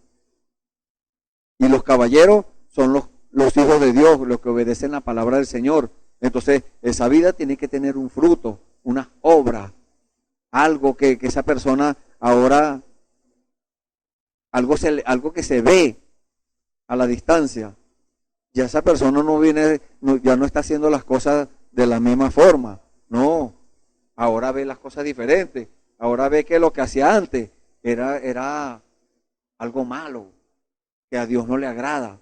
Y los caballeros son los hijos de Dios, los que obedecen la palabra del Señor. Entonces, esa vida tiene que tener un fruto, una obra, algo que esa persona ahora, algo que se ve a la distancia. Ya esa persona ya no está haciendo las cosas de la misma forma. No, ahora ve las cosas diferentes. Ahora ve que lo que hacía antes era algo malo, que a Dios no le agrada.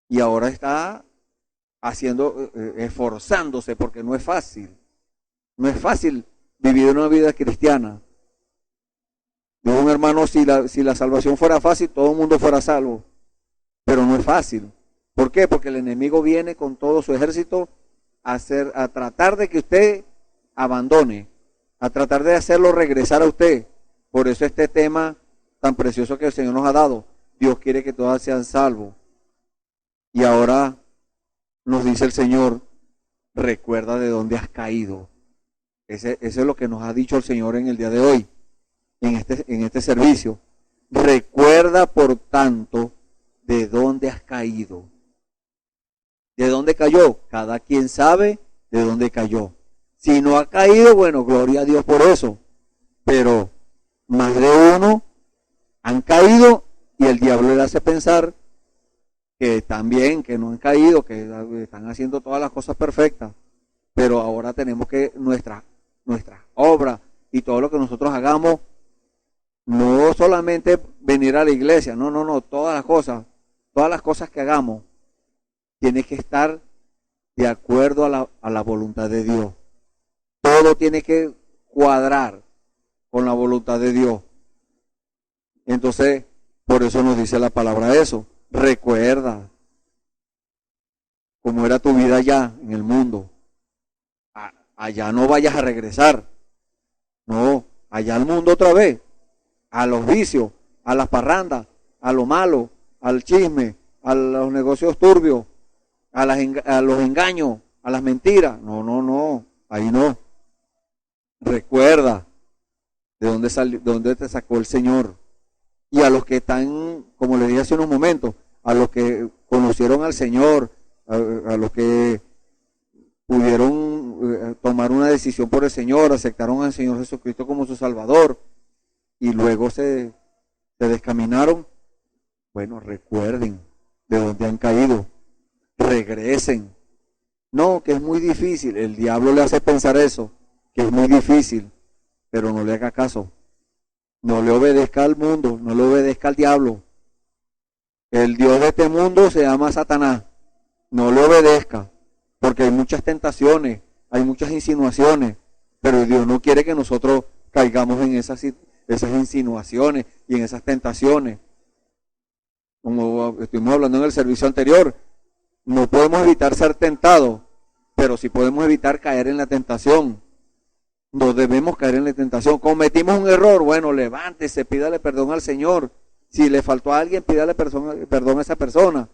Y ahora está esforzándose, porque no es fácil. No es fácil vivir una vida cristiana. Dijo un hermano, si la salvación fuera fácil, todo el mundo fuera salvo. Pero no es fácil. ¿Por qué? Porque el enemigo viene con todo su ejército a tratar de que usted abandone, a tratar de hacerlo regresar a usted. Por eso este tema tan precioso que el Señor nos ha dado. Dios quiere que todas sean salvos. Y ahora nos dice el Señor, recuerda de dónde has caído. Ese es lo que nos ha dicho el Señor en el día de hoy, en este servicio. Recuerda, por tanto, de dónde has caído. ¿De dónde cayó? Cada quien sabe de dónde cayó. Si no ha caído, bueno, gloria a Dios por eso. Pero más de uno han caído y el diablo le hace pensar que están bien, que no han caído, que están haciendo todas las cosas perfectas. Pero ahora tenemos que nuestra obra y todo lo que nosotros hagamos, no solamente venir a la iglesia, no, todas las cosas que hagamos, tiene que estar de acuerdo a la voluntad de Dios. Todo tiene que cuadrar con la voluntad de Dios. Entonces, por eso nos dice la palabra eso. Recuerda cómo era tu vida allá en el mundo. Allá no vayas a regresar. No, allá al mundo otra vez. A los vicios, a las parrandas, a lo malo, al chisme, a los negocios turbios, a los engaños, a las mentiras. No, ahí no. Recuerda de dónde te sacó el Señor. Y a los que están, como les dije hace unos momentos, a los que conocieron al Señor, a los que pudieron tomar una decisión por el Señor, aceptaron al Señor Jesucristo como su Salvador y luego se descaminaron. Bueno, recuerden de dónde han caído, regresen. No, que es muy difícil, el diablo le hace pensar eso, que es muy difícil, pero no le haga caso. No le obedezca al mundo, no le obedezca al diablo. El Dios de este mundo se llama Satanás. No le obedezca, porque hay muchas tentaciones, hay muchas insinuaciones, pero Dios no quiere que nosotros caigamos en esas insinuaciones y en esas tentaciones. Como estuvimos hablando en el servicio anterior, no podemos evitar ser tentados, pero sí podemos evitar caer en la tentación. No debemos caer en la tentación. Cometimos un error, bueno, levántese, pídale perdón al Señor. Si le faltó a alguien, pídale perdón a esa persona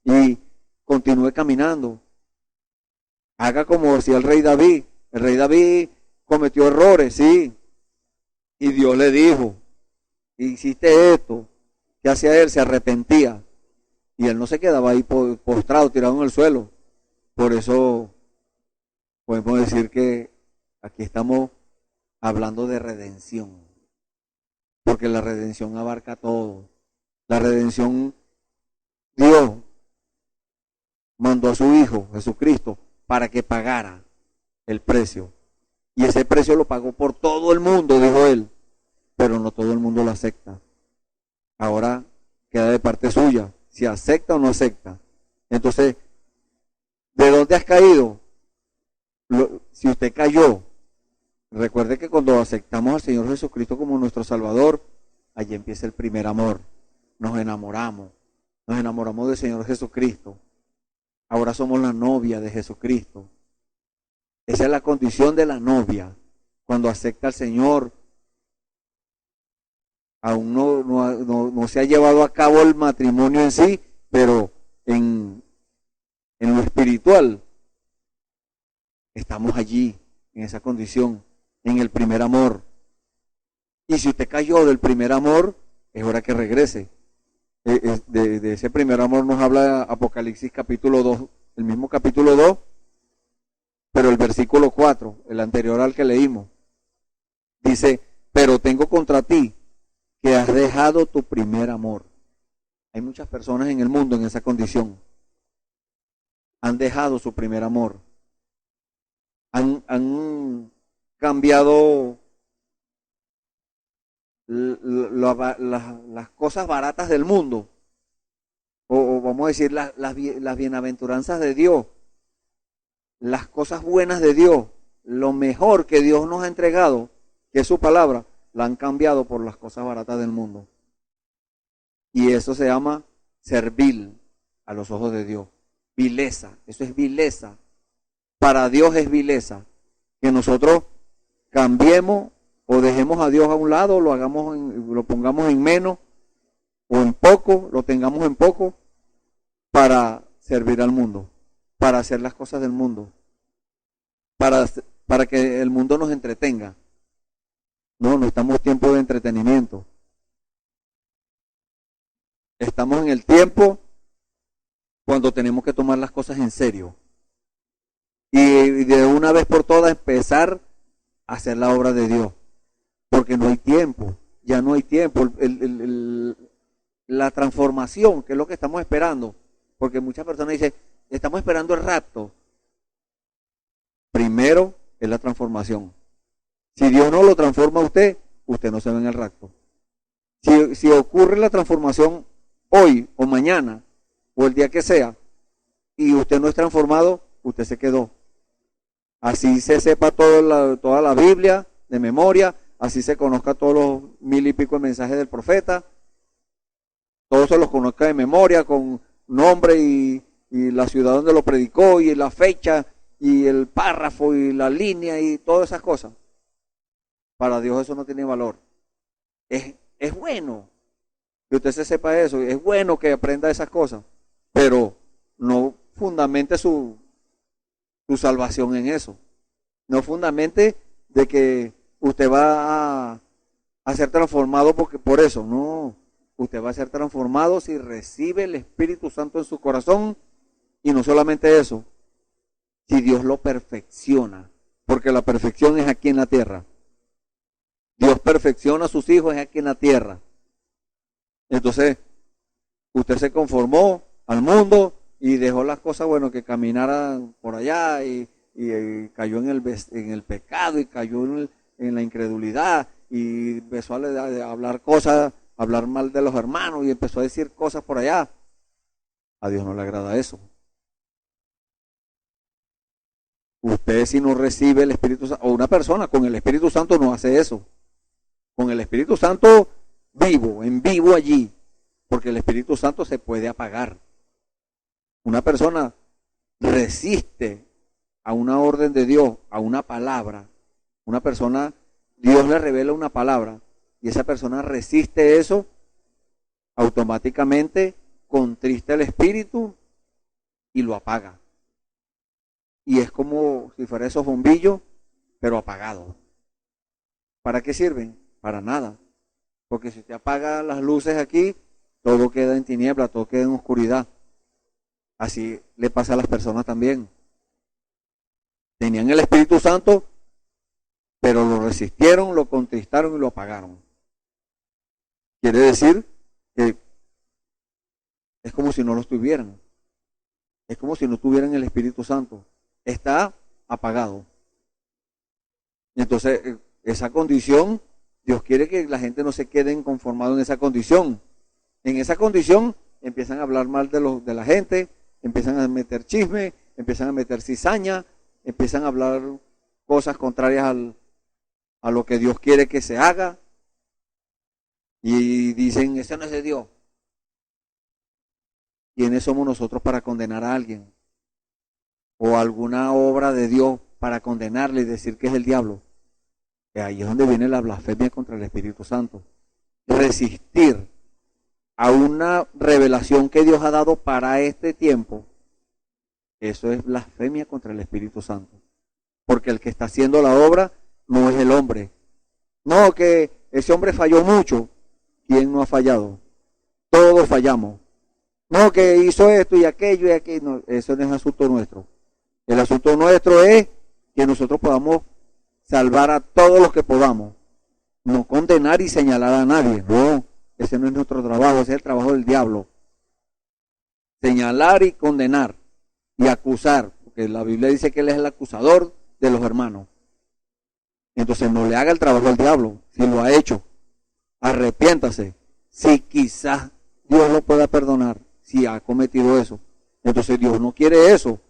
y continúe caminando. Haga como decía el rey David. El rey David cometió errores, sí. Y Dios le dijo, hiciste esto. ¿Qué hacía él? Se arrepentía. Y él no se quedaba ahí postrado, tirado en el suelo. Por eso podemos decir que aquí estamos hablando de redención, porque la redención abarca todo. La redención, Dios mandó a su Hijo, Jesucristo, para que pagara el precio. Y ese precio lo pagó por todo el mundo, dijo él, pero no todo el mundo lo acepta. Ahora queda de parte suya, si acepta o no acepta. Entonces, ¿de dónde has caído? Si usted cayó, recuerde que cuando aceptamos al Señor Jesucristo como nuestro Salvador, allí empieza el primer amor. Nos enamoramos del Señor Jesucristo. Ahora somos la novia de Jesucristo. Esa es la condición de la novia. Cuando acepta al Señor, aún no se ha llevado a cabo el matrimonio en sí, pero en lo espiritual estamos allí, en esa condición, en el primer amor. Y si usted cayó del primer amor, es hora que regrese. De ese primer amor nos habla Apocalipsis capítulo 2, el mismo capítulo 2, pero el versículo 4, el anterior al que leímos. Dice, pero tengo contra ti que has dejado tu primer amor. Hay muchas personas en el mundo en esa condición. Han dejado su primer amor. Han cambiado las cosas baratas del mundo, o vamos a decir las bienaventuranzas de Dios, las cosas buenas de Dios, lo mejor que Dios nos ha entregado, que es su palabra, la han cambiado por las cosas baratas del mundo. Y eso se llama ser vil a los ojos de Dios. Vileza, eso es vileza. Para Dios es vileza. Que nosotros cambiemos o dejemos a Dios a un lado, lo pongamos en menos o en poco, lo tengamos en poco para servir al mundo, para hacer las cosas del mundo, para que el mundo nos entretenga. No estamos en tiempo de entretenimiento. Estamos en el tiempo cuando tenemos que tomar las cosas en serio. Y de una vez por todas empezar a hacer la obra de Dios. Porque no hay tiempo, ya no hay tiempo. La transformación, que es lo que estamos esperando. Porque muchas personas dicen, estamos esperando el rapto. Primero es la transformación. Si Dios no lo transforma a usted, usted no se ve en el rapto. Si ocurre la transformación hoy o mañana, o el día que sea, y usted no es transformado, usted se quedó. Así se sepa toda la Biblia de memoria, así se conozca todos los 1000 y pico de mensajes del profeta, todos se los conozca de memoria, con nombre y la ciudad donde lo predicó, y la fecha, y el párrafo, y la línea, y todas esas cosas. Para Dios eso no tiene valor. Es bueno que usted se sepa eso, es bueno que aprenda esas cosas, pero no fundamente su salvación en eso. No fundamente de que usted va a ser transformado por eso. No, usted va a ser transformado si recibe el Espíritu Santo en su corazón, y no solamente eso, si Dios lo perfecciona, porque la perfección es aquí en la tierra. Dios perfecciona a sus hijos es aquí en la tierra. Entonces, usted se conformó al mundo y dejó las cosas, bueno, que caminaran por allá y cayó en el pecado, y cayó en la incredulidad, y empezó a hablar cosas, a hablar mal de los hermanos, y empezó a decir cosas por allá. A Dios no le agrada eso. Usted, si no recibe el Espíritu Santo, o una persona con el Espíritu Santo no hace eso. Con el Espíritu Santo en vivo allí, porque el Espíritu Santo se puede apagar. Una persona resiste a una orden de Dios, a una palabra. Una persona, Dios le revela una palabra, y esa persona resiste eso, automáticamente contrista el espíritu y lo apaga. Y es como si fuera esos bombillos, pero apagados. ¿Para qué sirven? Para nada. Porque si usted apaga las luces aquí, todo queda en tiniebla, todo queda en oscuridad. Así le pasa a las personas también. Tenían el Espíritu Santo, pero lo resistieron, lo contristaron y lo apagaron. Quiere decir que es como si no lo tuvieran. Es como si no tuvieran el Espíritu Santo. Está apagado. Entonces, esa condición, Dios quiere que la gente no se quede conformado en esa condición. En esa condición empiezan a hablar mal de la gente, empiezan a meter chisme, empiezan a meter cizaña, empiezan a hablar cosas contrarias a lo que Dios quiere que se haga. Y dicen, ese no es de Dios. ¿Quiénes somos nosotros para condenar a alguien? O alguna obra de Dios para condenarle y decir que es el diablo. Que ahí es donde viene la blasfemia contra el Espíritu Santo. Resistir a una revelación que Dios ha dado para este tiempo, eso es blasfemia contra el Espíritu Santo. Porque el que está haciendo la obra no es el hombre. No, que ese hombre falló mucho. ¿Quién no ha fallado? Todos fallamos. No, que hizo esto y aquello y aquello. No, eso no es asunto nuestro. El asunto nuestro es que nosotros podamos salvar a todos los que podamos. No condenar y señalar a nadie. No, ese no es nuestro trabajo, ese es el trabajo del diablo. Señalar y condenar y acusar, porque la Biblia dice que él es el acusador de los hermanos. Entonces no le haga el trabajo al diablo, si lo ha hecho. Arrepiéntase, si quizás Dios lo pueda perdonar, si ha cometido eso. Entonces Dios no quiere eso.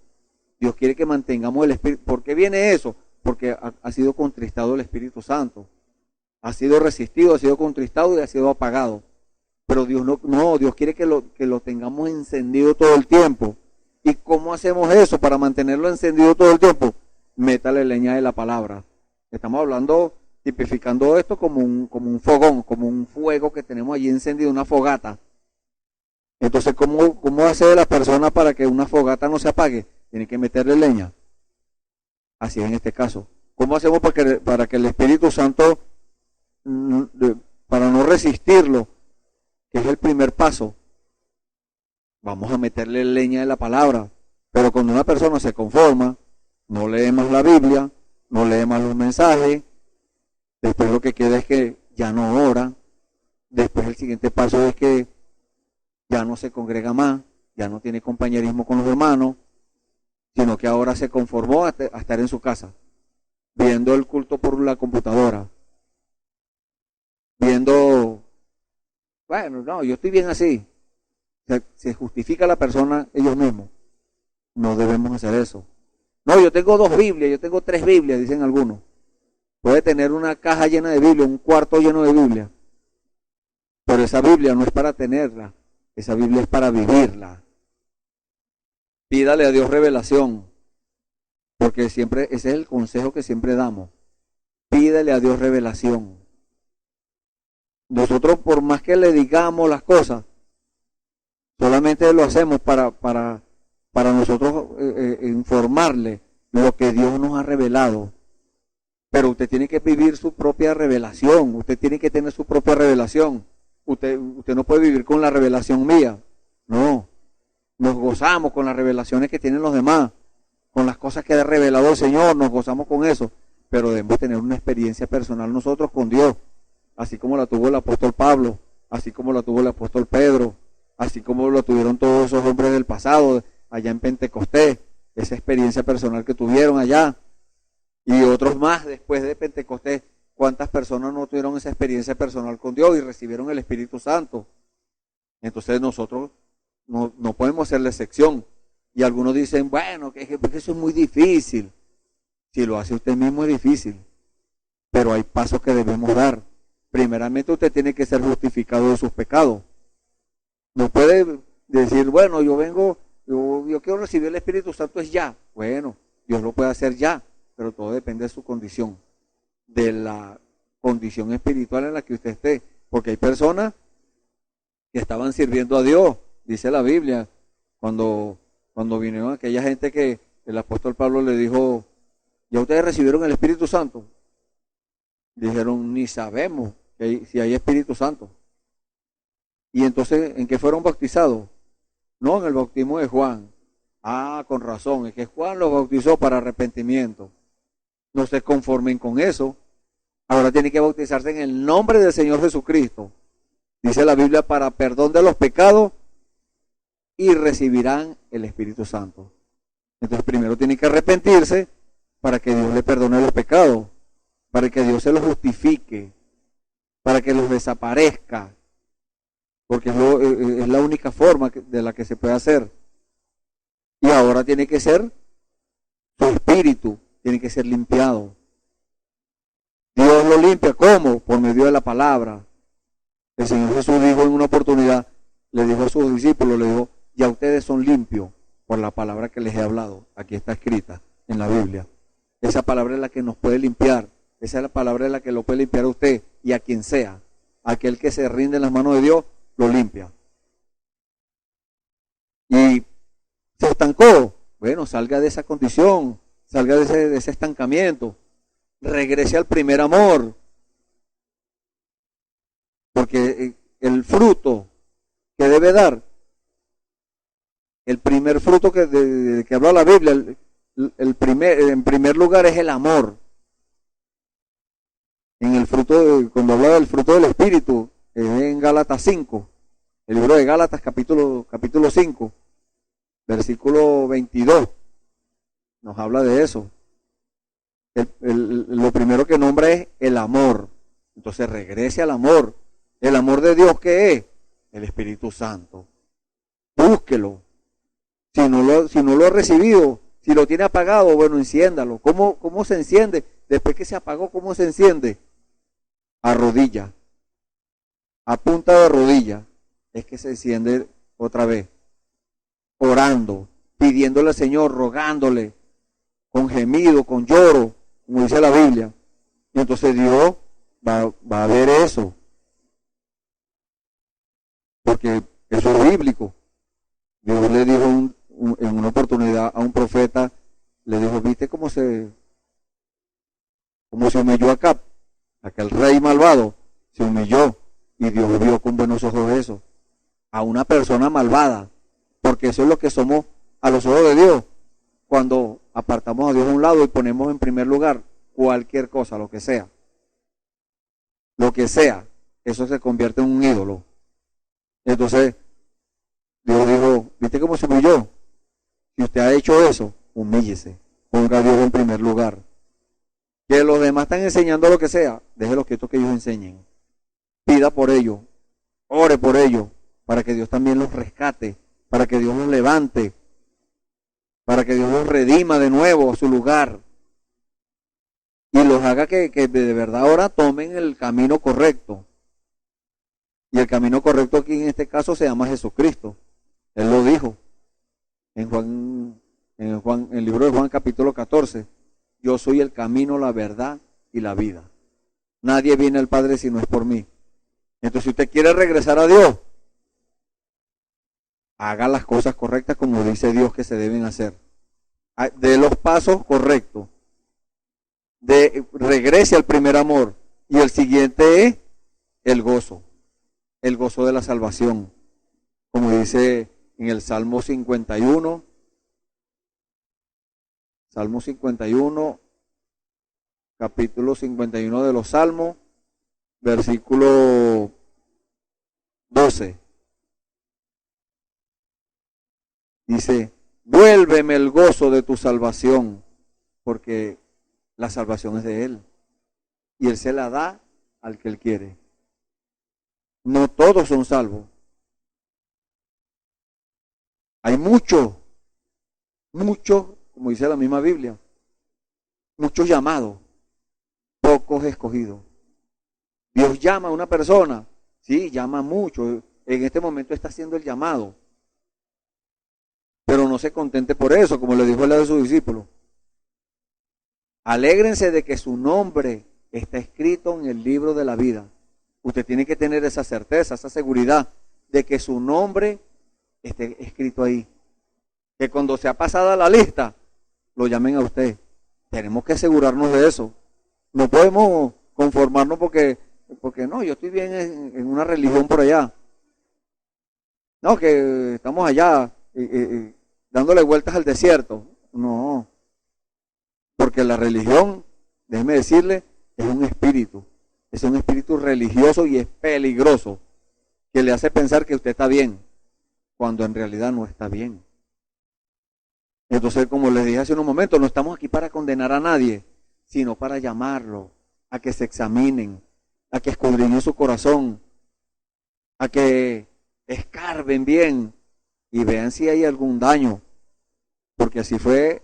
Dios quiere que mantengamos el Espíritu. ¿Por qué viene eso? Porque ha sido contristado el Espíritu Santo. Ha sido resistido, ha sido contristado y ha sido apagado. Pero Dios no, Dios quiere que lo tengamos encendido todo el tiempo. ¿Y cómo hacemos eso para mantenerlo encendido todo el tiempo? Métale leña de la palabra. Estamos hablando, tipificando esto como un fogón, como un fuego que tenemos allí encendido, una fogata. Entonces, ¿cómo hace la persona para que una fogata no se apague? Tiene que meterle leña. Así es en este caso. ¿Cómo hacemos para que el Espíritu Santo, para no resistirlo, que es el primer paso, Vamos a meterle leña de la palabra. Pero cuando una persona se conforma, no lee más la Biblia, no lee más los mensajes, después lo que queda es que ya no ora, después el siguiente paso es que ya no se congrega más, ya no tiene compañerismo con los hermanos, sino que ahora se conformó a estar en su casa, viendo el culto por la computadora, viendo, bueno, no, yo estoy bien así. Se justifica la persona ellos mismos. No debemos hacer eso. No, yo tengo 2 Biblias, yo tengo 3 Biblias, dicen algunos. Puede tener una caja llena de Biblia, un cuarto lleno de Biblia. Pero esa Biblia no es para tenerla, esa Biblia es para vivirla. Pídale a Dios revelación, porque siempre, ese es el consejo que siempre damos. Pídale a Dios revelación. Nosotros, por más que le digamos las cosas, solamente lo hacemos para nosotros informarle lo que Dios nos ha revelado. Pero usted tiene que vivir su propia revelación, usted tiene que tener su propia revelación. Usted no puede vivir con la revelación mía, no. Nos gozamos con las revelaciones que tienen los demás, con las cosas que ha revelado el Señor, nos gozamos con eso, pero debemos tener una experiencia personal nosotros con Dios, así como la tuvo el apóstol Pablo, así como la tuvo el apóstol Pedro, así como lo tuvieron todos esos hombres del pasado, allá en Pentecostés, esa experiencia personal que tuvieron allá, y otros más después de Pentecostés. ¿Cuántas personas no tuvieron esa experiencia personal con Dios y recibieron el Espíritu Santo? Entonces nosotros no podemos hacer la excepción. Y algunos dicen, bueno, que eso es muy difícil. Si lo hace usted mismo es difícil, pero hay pasos que debemos dar. Primeramente usted tiene que ser justificado de sus pecados. No puede decir, bueno, yo quiero recibir el Espíritu Santo es ya. Bueno, Dios lo puede hacer ya, pero todo depende de su condición, de la condición espiritual en la que usted esté. Porque hay personas que estaban sirviendo a Dios, dice la Biblia, cuando vinieron aquella gente que el apóstol Pablo le dijo, ¿ya ustedes recibieron el Espíritu Santo? Dijeron, ni sabemos si hay Espíritu Santo. Y entonces, ¿en qué fueron bautizados? No, en el bautismo de Juan. Ah, con razón, es que Juan los bautizó para arrepentimiento. No se conformen con eso. Ahora tienen que bautizarse en el nombre del Señor Jesucristo. Dice la Biblia, para perdón de los pecados, y recibirán el Espíritu Santo. Entonces primero tienen que arrepentirse para que Dios le perdone los pecados, para que Dios se los justifique, para que los desaparezca, porque es la única forma de la que se puede hacer. Y ahora tiene que ser su espíritu, tiene que ser limpiado. Dios lo limpia, ¿cómo? Por medio de la palabra. El Señor Jesús dijo en una oportunidad, le dijo a sus discípulos, le dijo, ya ustedes son limpios por la palabra que les he hablado. Aquí está escrita en la Biblia. Esa palabra es la que nos puede limpiar. Esa es la palabra es la que lo puede limpiar a usted y a quien sea. Aquel que se rinde en las manos de Dios, lo limpia. Y se estancó. Bueno, salga de esa condición, salga de ese estancamiento. Regrese al primer amor. Porque el fruto que debe dar, el primer fruto de que habla la Biblia, en primer lugar es el amor. En el fruto, cuando habla del fruto del Espíritu, es en Gálatas 5, el libro de Gálatas capítulo 5, versículo 22, nos habla de eso. Lo primero que nombra es el amor. Entonces regrese al amor. ¿El amor de Dios qué es? El Espíritu Santo. Búsquelo. Si no lo ha recibido, si lo tiene apagado, bueno, enciéndalo. ¿Cómo se enciende? Después que se apagó, ¿cómo se enciende? A rodilla. A punta de rodilla. Es que se enciende otra vez. Orando, pidiéndole al Señor, rogándole, con gemido, con lloro, como dice la Biblia. Y entonces Dios va a ver eso. Porque eso es bíblico. Dios le dijo en una oportunidad a un profeta, le dijo, ¿viste cómo se humilló Acab? Aquel rey malvado se humilló y Dios vio con buenos ojos eso. A una persona malvada, porque eso es lo que somos a los ojos de Dios. Cuando apartamos a Dios a un lado y ponemos en primer lugar cualquier cosa, lo que sea, eso se convierte en un ídolo. Entonces, Dios dijo, ¿viste cómo se humilló? Si usted ha hecho eso, humíllese, ponga a Dios en primer lugar. Que los demás están enseñando lo que sea, déjelos quietos que ellos enseñen. Pida por ellos, ore por ellos, para que Dios también los rescate, para que Dios los levante, para que Dios los redima de nuevo a su lugar y los haga que de verdad ahora tomen el camino correcto. Y el camino correcto aquí en este caso se llama Jesucristo. Él lo dijo en el libro de Juan capítulo 14. Yo soy el camino, la verdad y la vida. Nadie viene al Padre si no es por mí. Entonces, si usted quiere regresar a Dios, haga las cosas correctas como dice Dios que se deben hacer. De los pasos correctos. Regrese al primer amor. Y el siguiente es el gozo de la salvación. Como dice en el Salmo 51, capítulo 51 de los Salmos, versículo 12. Dice, vuélveme el gozo de tu salvación, porque la salvación es de Él. Y Él se la da al que Él quiere. No todos son salvos. Hay muchos, como dice la misma Biblia, muchos llamados, pocos escogidos. Dios llama a una persona, sí, llama mucho. En este momento está haciendo el llamado. Pero no se contente por eso, como le dijo él a sus discípulos. Alégrense de que su nombre está escrito en el libro de la vida. Usted tiene que tener esa certeza, esa seguridad de que su nombre esté escrito ahí. Que cuando sea pasada la lista, lo llamen a usted. Tenemos que asegurarnos de eso. No podemos conformarnos porque no, yo estoy bien en una religión por allá. No, que estamos allá dándole vueltas al desierto. No, porque la religión, déjeme decirle, es un espíritu religioso y es peligroso, que le hace pensar que usted está bien, cuando en realidad no está bien. Entonces, como les dije hace unos momentos, no estamos aquí para condenar a nadie, sino para llamarlo a que se examinen, a que escudriñen su corazón, a que escarben bien y vean si hay algún daño. Porque así fue,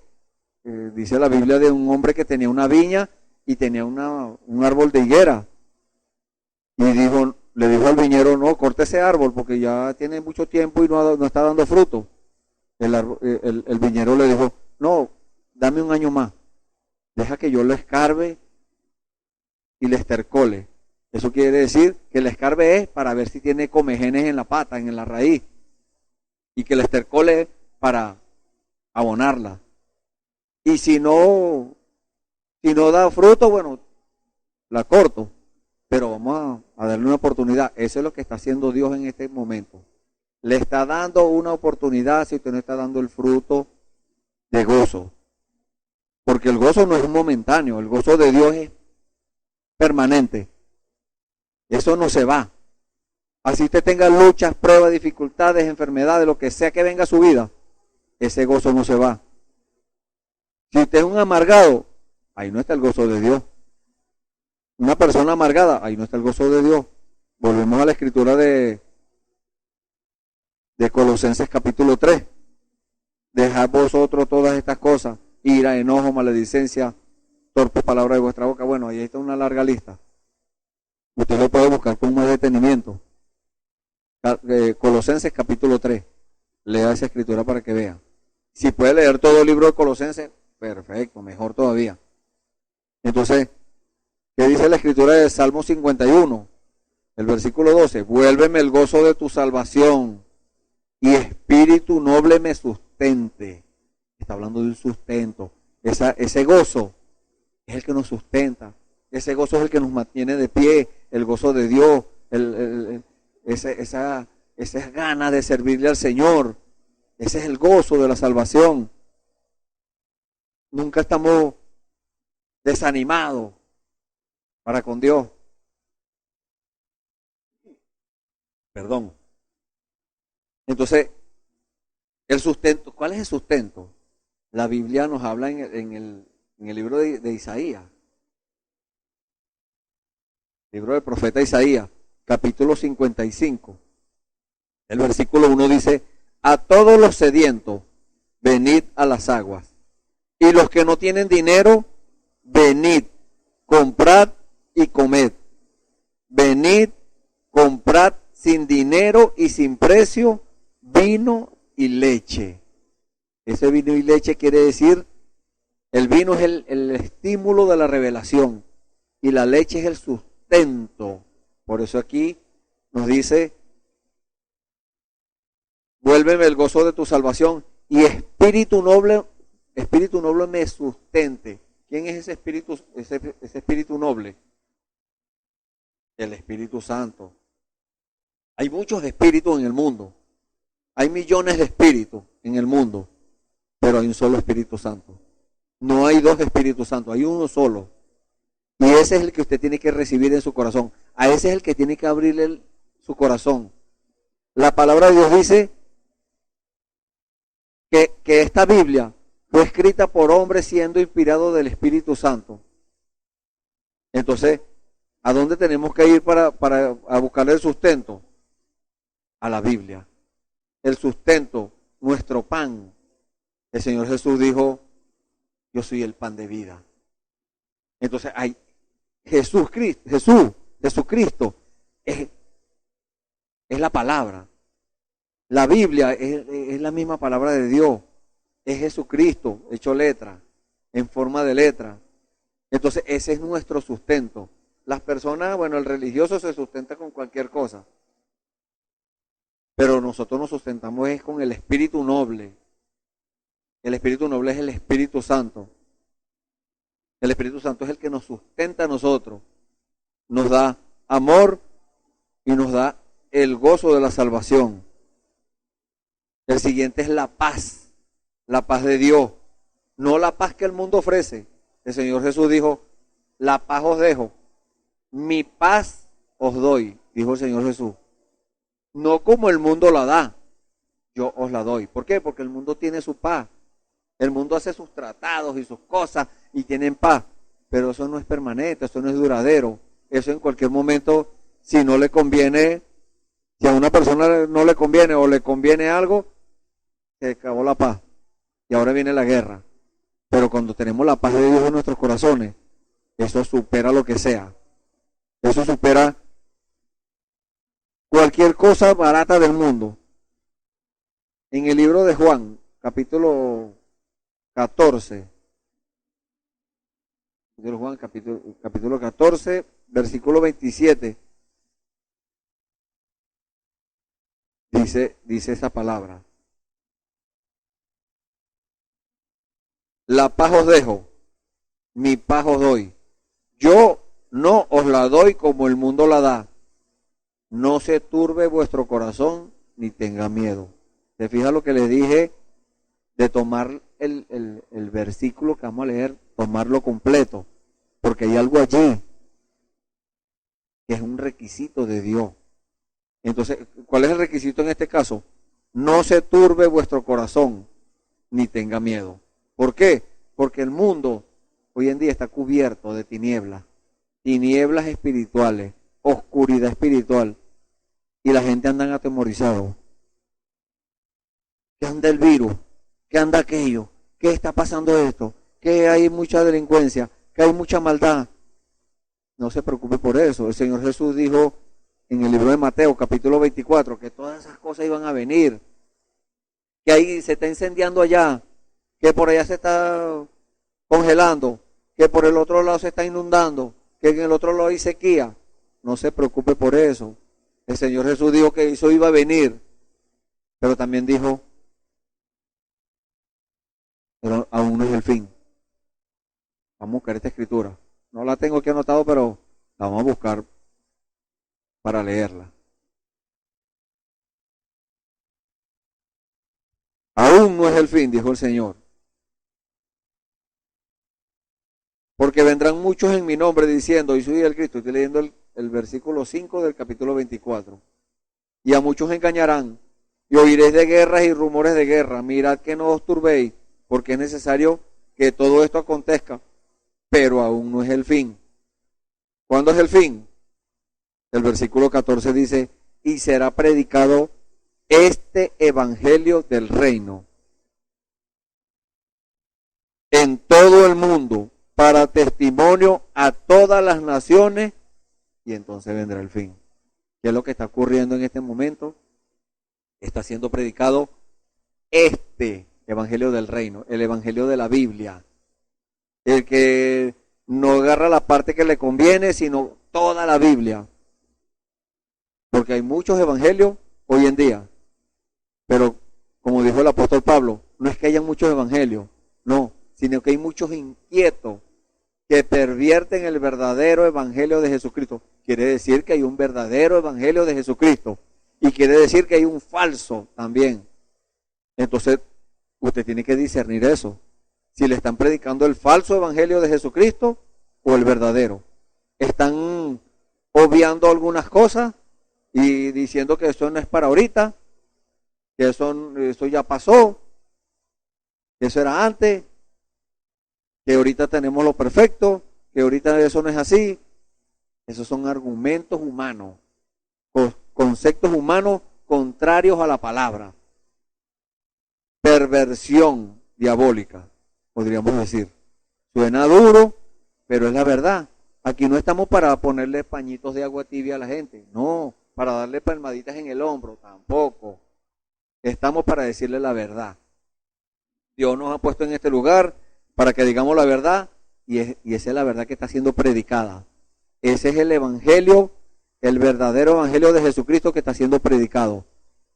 dice la Biblia, de un hombre que tenía una viña y tenía un árbol de higuera. Y le dijo al viñero, no, corte ese árbol porque ya tiene mucho tiempo y no está dando fruto. El viñero le dijo, no, dame un año más. Deja que yo lo escarbe y le estercole. Eso quiere decir que el escarbe es para ver si tiene comejenes en la pata, en la raíz. Y que el estercole es para abonarla. Y si no da fruto, bueno, la corto. Pero vamos a darle una oportunidad. Eso es lo que está haciendo Dios en este momento. Le está dando una oportunidad si usted no está dando el fruto de gozo. Porque el gozo no es momentáneo. El gozo de Dios es permanente. Eso no se va. Así usted tenga luchas, pruebas, dificultades, enfermedades, lo que sea que venga a su vida, ese gozo no se va. Si usted es un amargado, ahí no está el gozo de Dios. Una persona amargada, ahí no está el gozo de Dios. Volvemos a la escritura de Colosenses capítulo 3. Dejad vosotros todas estas cosas, ira, enojo, maledicencia, torpes palabras de vuestra boca. Bueno, ahí está una larga lista. Usted lo puede buscar con más detenimiento. Colosenses capítulo 3. Lea esa escritura para que vea. Si puede leer todo el libro de Colosenses, perfecto, mejor todavía. Entonces, ¿qué dice la escritura de Salmo 51? El versículo 12. Vuélveme el gozo de tu salvación y espíritu noble me sustente. Está hablando de un sustento. Ese gozo es el que nos sustenta. Ese gozo es el que nos mantiene de pie. El gozo de Dios. Esas ganas de servirle al Señor. Ese es el gozo de la salvación. Nunca estamos desanimados para con Dios. Perdón. Entonces, el sustento, ¿cuál es el sustento? La Biblia nos habla en el libro de Isaías, libro del profeta Isaías, capítulo 55. El versículo 1 dice, a todos los sedientos, venid a las aguas. Y los que no tienen dinero, venid, comprad y comed. Venid, comprad sin dinero y sin precio vino y leche. Ese vino y leche quiere decir, el vino es el estímulo de la revelación y la leche es el sustento. Por eso aquí nos dice, vuélveme el gozo de tu salvación y espíritu noble me sustente. ¿Quién es ese espíritu noble? El Espíritu Santo. Hay muchos espíritus en el mundo. Hay millones de espíritus en el mundo, pero hay un solo Espíritu Santo. No hay dos Espíritus Santos, hay uno solo. Y ese es el que usted tiene que recibir en su corazón. A ese es el que tiene que abrirle su corazón. La palabra de Dios dice que esta Biblia fue escrita por hombres siendo inspirado del Espíritu Santo. Entonces, ¿a dónde tenemos que ir para buscar el sustento? A la Biblia. El sustento, nuestro pan. El Señor Jesús dijo, yo soy el pan de vida. Entonces, hay Jesucristo es la palabra. La Biblia es la misma palabra de Dios. Es Jesucristo hecho letra, en forma de letra. Entonces, ese es nuestro sustento. Las personas, bueno, el religioso se sustenta con cualquier cosa. Pero nosotros nos sustentamos es con el Espíritu noble. El Espíritu noble es el Espíritu Santo. El Espíritu Santo es el que nos sustenta a nosotros. Nos da amor y nos da el gozo de la salvación. El siguiente es la paz de Dios. No la paz que el mundo ofrece. El Señor Jesús dijo, la paz os dejo, mi paz os doy, dijo el Señor Jesús. No como el mundo la da, yo os la doy. ¿Por qué? Porque el mundo tiene su paz. El mundo hace sus tratados y sus cosas y tienen paz. Pero eso no es permanente, eso no es duradero. Eso en cualquier momento, si no le conviene, si a una persona no le conviene o le conviene algo, se acabó la paz. Y ahora viene la guerra. Pero cuando tenemos la paz de Dios en nuestros corazones, eso supera lo que sea. Eso supera cualquier cosa barata del mundo. En el libro de Juan, capítulo 14, de Juan, capítulo 14, versículo 27, dice esa palabra. La paz os dejo, mi paz os doy. Yo no os la doy como el mundo la da. No se turbe vuestro corazón ni tenga miedo. ¿Se fija lo que les dije de tomar el versículo que vamos a leer, tomarlo completo? Porque hay algo allí que es un requisito de Dios. Entonces, ¿cuál es el requisito en este caso? No se turbe vuestro corazón ni tenga miedo. ¿Por qué? Porque el mundo hoy en día está cubierto de tinieblas espirituales, oscuridad espiritual, y la gente anda atemorizado. ¿Qué anda el virus? ¿Qué anda aquello? ¿Qué está pasando esto? ¿Que hay mucha delincuencia? ¿Que hay mucha maldad? No se preocupe por eso. El Señor Jesús dijo en el libro de Mateo, capítulo 24, que todas esas cosas iban a venir, que ahí se está incendiando allá, que por allá se está congelando, que por el otro lado se está inundando, que en el otro lado hay sequía. No se preocupe por eso. El Señor Jesús dijo que eso iba a venir, pero también dijo, pero aún no es el fin. Vamos a buscar esta escritura. No la tengo aquí anotado, pero la vamos a buscar para leerla. Aún no es el fin, dijo el Señor. Porque vendrán muchos en mi nombre diciendo, yo soy el Cristo. Estoy leyendo el versículo 5 del capítulo 24. Y a muchos engañarán. Y oiréis de guerras y rumores de guerra. Mirad que no os turbéis, porque es necesario que todo esto acontezca. Pero aún no es el fin. ¿Cuándo es el fin? El versículo 14 dice, y será predicado este evangelio del reino en todo el mundo para testimonio a todas las naciones, y entonces vendrá el fin. ¿Qué es lo que está ocurriendo en este momento? Está siendo predicado este evangelio del reino, el evangelio de la Biblia, el que no agarra la parte que le conviene, sino toda la Biblia. Porque hay muchos evangelios hoy en día, pero como dijo el apóstol Pablo, no es que haya muchos evangelios, no, sino que hay muchos inquietos que pervierten el verdadero evangelio de Jesucristo. Quiere decir que hay un verdadero evangelio de Jesucristo y quiere decir que hay un falso también. Entonces, usted tiene que discernir eso. Si le están predicando el falso evangelio de Jesucristo o el verdadero. Están obviando algunas cosas y diciendo que eso no es para ahorita, que eso ya pasó, que eso era antes, que ahorita tenemos lo perfecto, que ahorita eso no es así. Esos son argumentos humanos, conceptos humanos contrarios a la palabra. Perversión diabólica, podríamos decir. Suena duro, pero es la verdad. Aquí no estamos para ponerle pañitos de agua tibia a la gente, no, para darle palmaditas en el hombro, tampoco. Estamos para decirle la verdad. Dios nos ha puesto en este lugar para que digamos la verdad, y esa es la verdad que está siendo predicada. Ese es el evangelio, el verdadero evangelio de Jesucristo que está siendo predicado.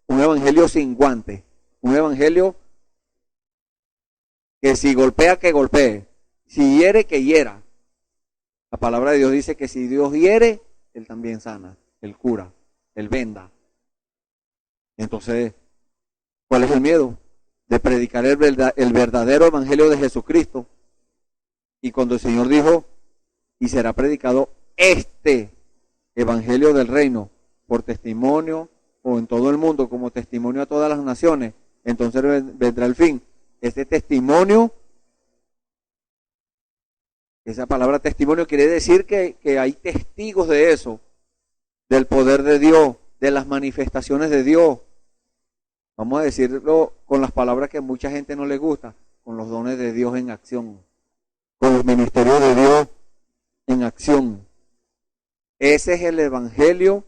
Un evangelio sin guante, un evangelio que si golpea, que golpee, si hiere, que hiera. La palabra de Dios dice que si Dios hiere, Él también sana, Él cura, Él venda. Entonces, ¿cuál es el miedo? De predicar el verdadero evangelio de Jesucristo. Y cuando el Señor dijo, y será predicado este evangelio del reino por testimonio o en todo el mundo como testimonio a todas las naciones, entonces vendrá el fin. Este testimonio, esa palabra testimonio quiere decir que hay testigos de eso, del poder de Dios, de las manifestaciones de Dios. Vamos a decirlo con las palabras que a mucha gente no le gusta, con los dones de Dios en acción, con los ministerios de Dios en acción. Ese es el evangelio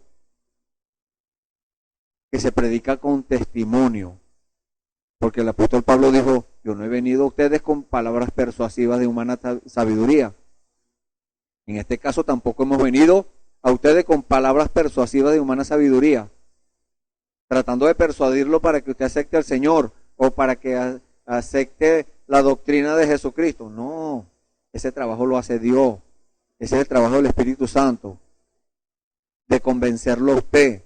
que se predica con testimonio. Porque el apóstol Pablo dijo, yo no he venido a ustedes con palabras persuasivas de humana sabiduría. En este caso tampoco hemos venido a ustedes con palabras persuasivas de humana sabiduría, tratando de persuadirlo para que usted acepte al Señor o para que acepte la doctrina de Jesucristo. No, ese trabajo lo hace Dios. Ese es el trabajo del Espíritu Santo, de convencerlo a usted.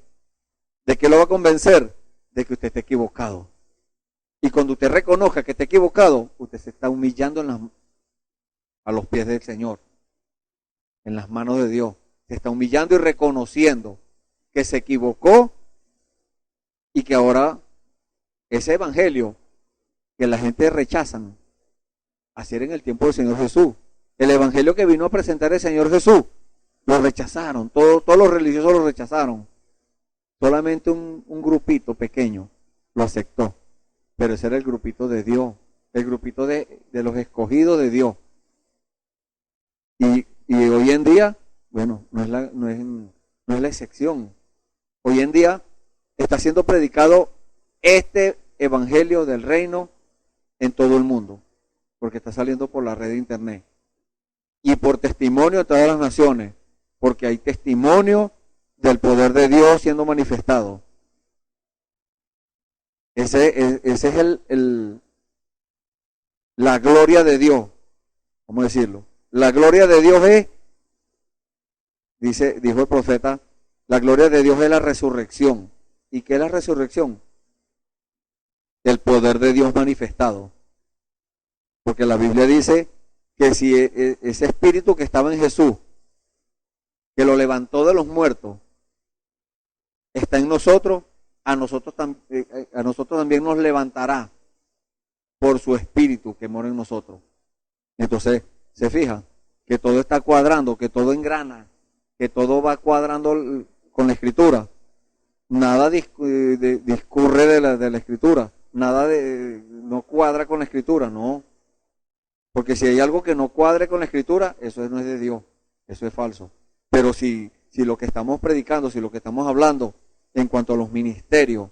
¿De qué lo va a convencer? De que usted esté equivocado. Y cuando usted reconozca que está equivocado, usted se está humillando a los pies del Señor, en las manos de Dios. Se está humillando y reconociendo que se equivocó y que ahora ese evangelio que la gente rechazan, así era en el tiempo del Señor Jesús. El evangelio que vino a presentar el Señor Jesús, lo rechazaron, todos los religiosos lo rechazaron. Solamente un grupito pequeño lo aceptó. Pero ese era el grupito de Dios, el grupito de los escogidos de Dios. Y hoy en día, bueno, no es la excepción. Hoy en día está siendo predicado este evangelio del reino en todo el mundo, porque está saliendo por la red de internet. Y por testimonio de todas las naciones, porque hay testimonio del poder de Dios siendo manifestado. Ese es la gloria de Dios, ¿cómo decirlo? La gloria de Dios es, dijo el profeta, la gloria de Dios es la resurrección. ¿Y qué es la resurrección? el poder de Dios manifestado. Porque la Biblia dice que si ese espíritu que estaba en Jesús, que lo levantó de los muertos, está en nosotros, a nosotros también nos levantará por su espíritu que mora en nosotros. Entonces, se fija que todo está cuadrando, que todo engrana, que todo va cuadrando con la escritura. Nada discurre de la escritura, nada no cuadra con la escritura, no. Porque si hay algo que no cuadre con la escritura, eso no es de Dios, eso es falso. Pero si lo que estamos predicando, si lo que estamos hablando en cuanto a los ministerios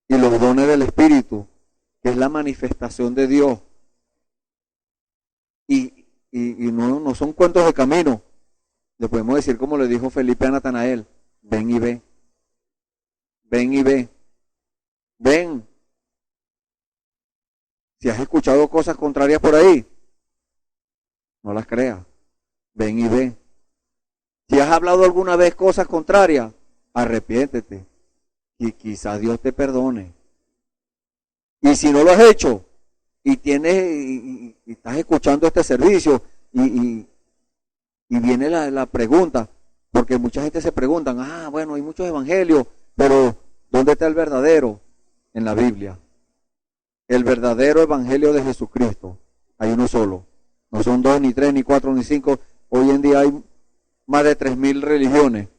y los dones del Espíritu, que es la manifestación de Dios, y no son cuentos de camino, le podemos decir como le dijo Felipe a Natanael, ven y ve, ven y ve, ven. Si has escuchado cosas contrarias por ahí, no las creas, ven y ve. Si has hablado alguna vez cosas contrarias, arrepiéntete y quizás Dios te perdone. Y si no lo has hecho y estás escuchando este servicio y viene la pregunta, porque mucha gente se preguntan, bueno, hay muchos evangelios, pero ¿dónde está el verdadero? En la Biblia. El verdadero evangelio de Jesucristo. Hay uno solo. No son 2, ni 3, ni 4, ni 5. Hoy en día hay más de 3.000 religiones.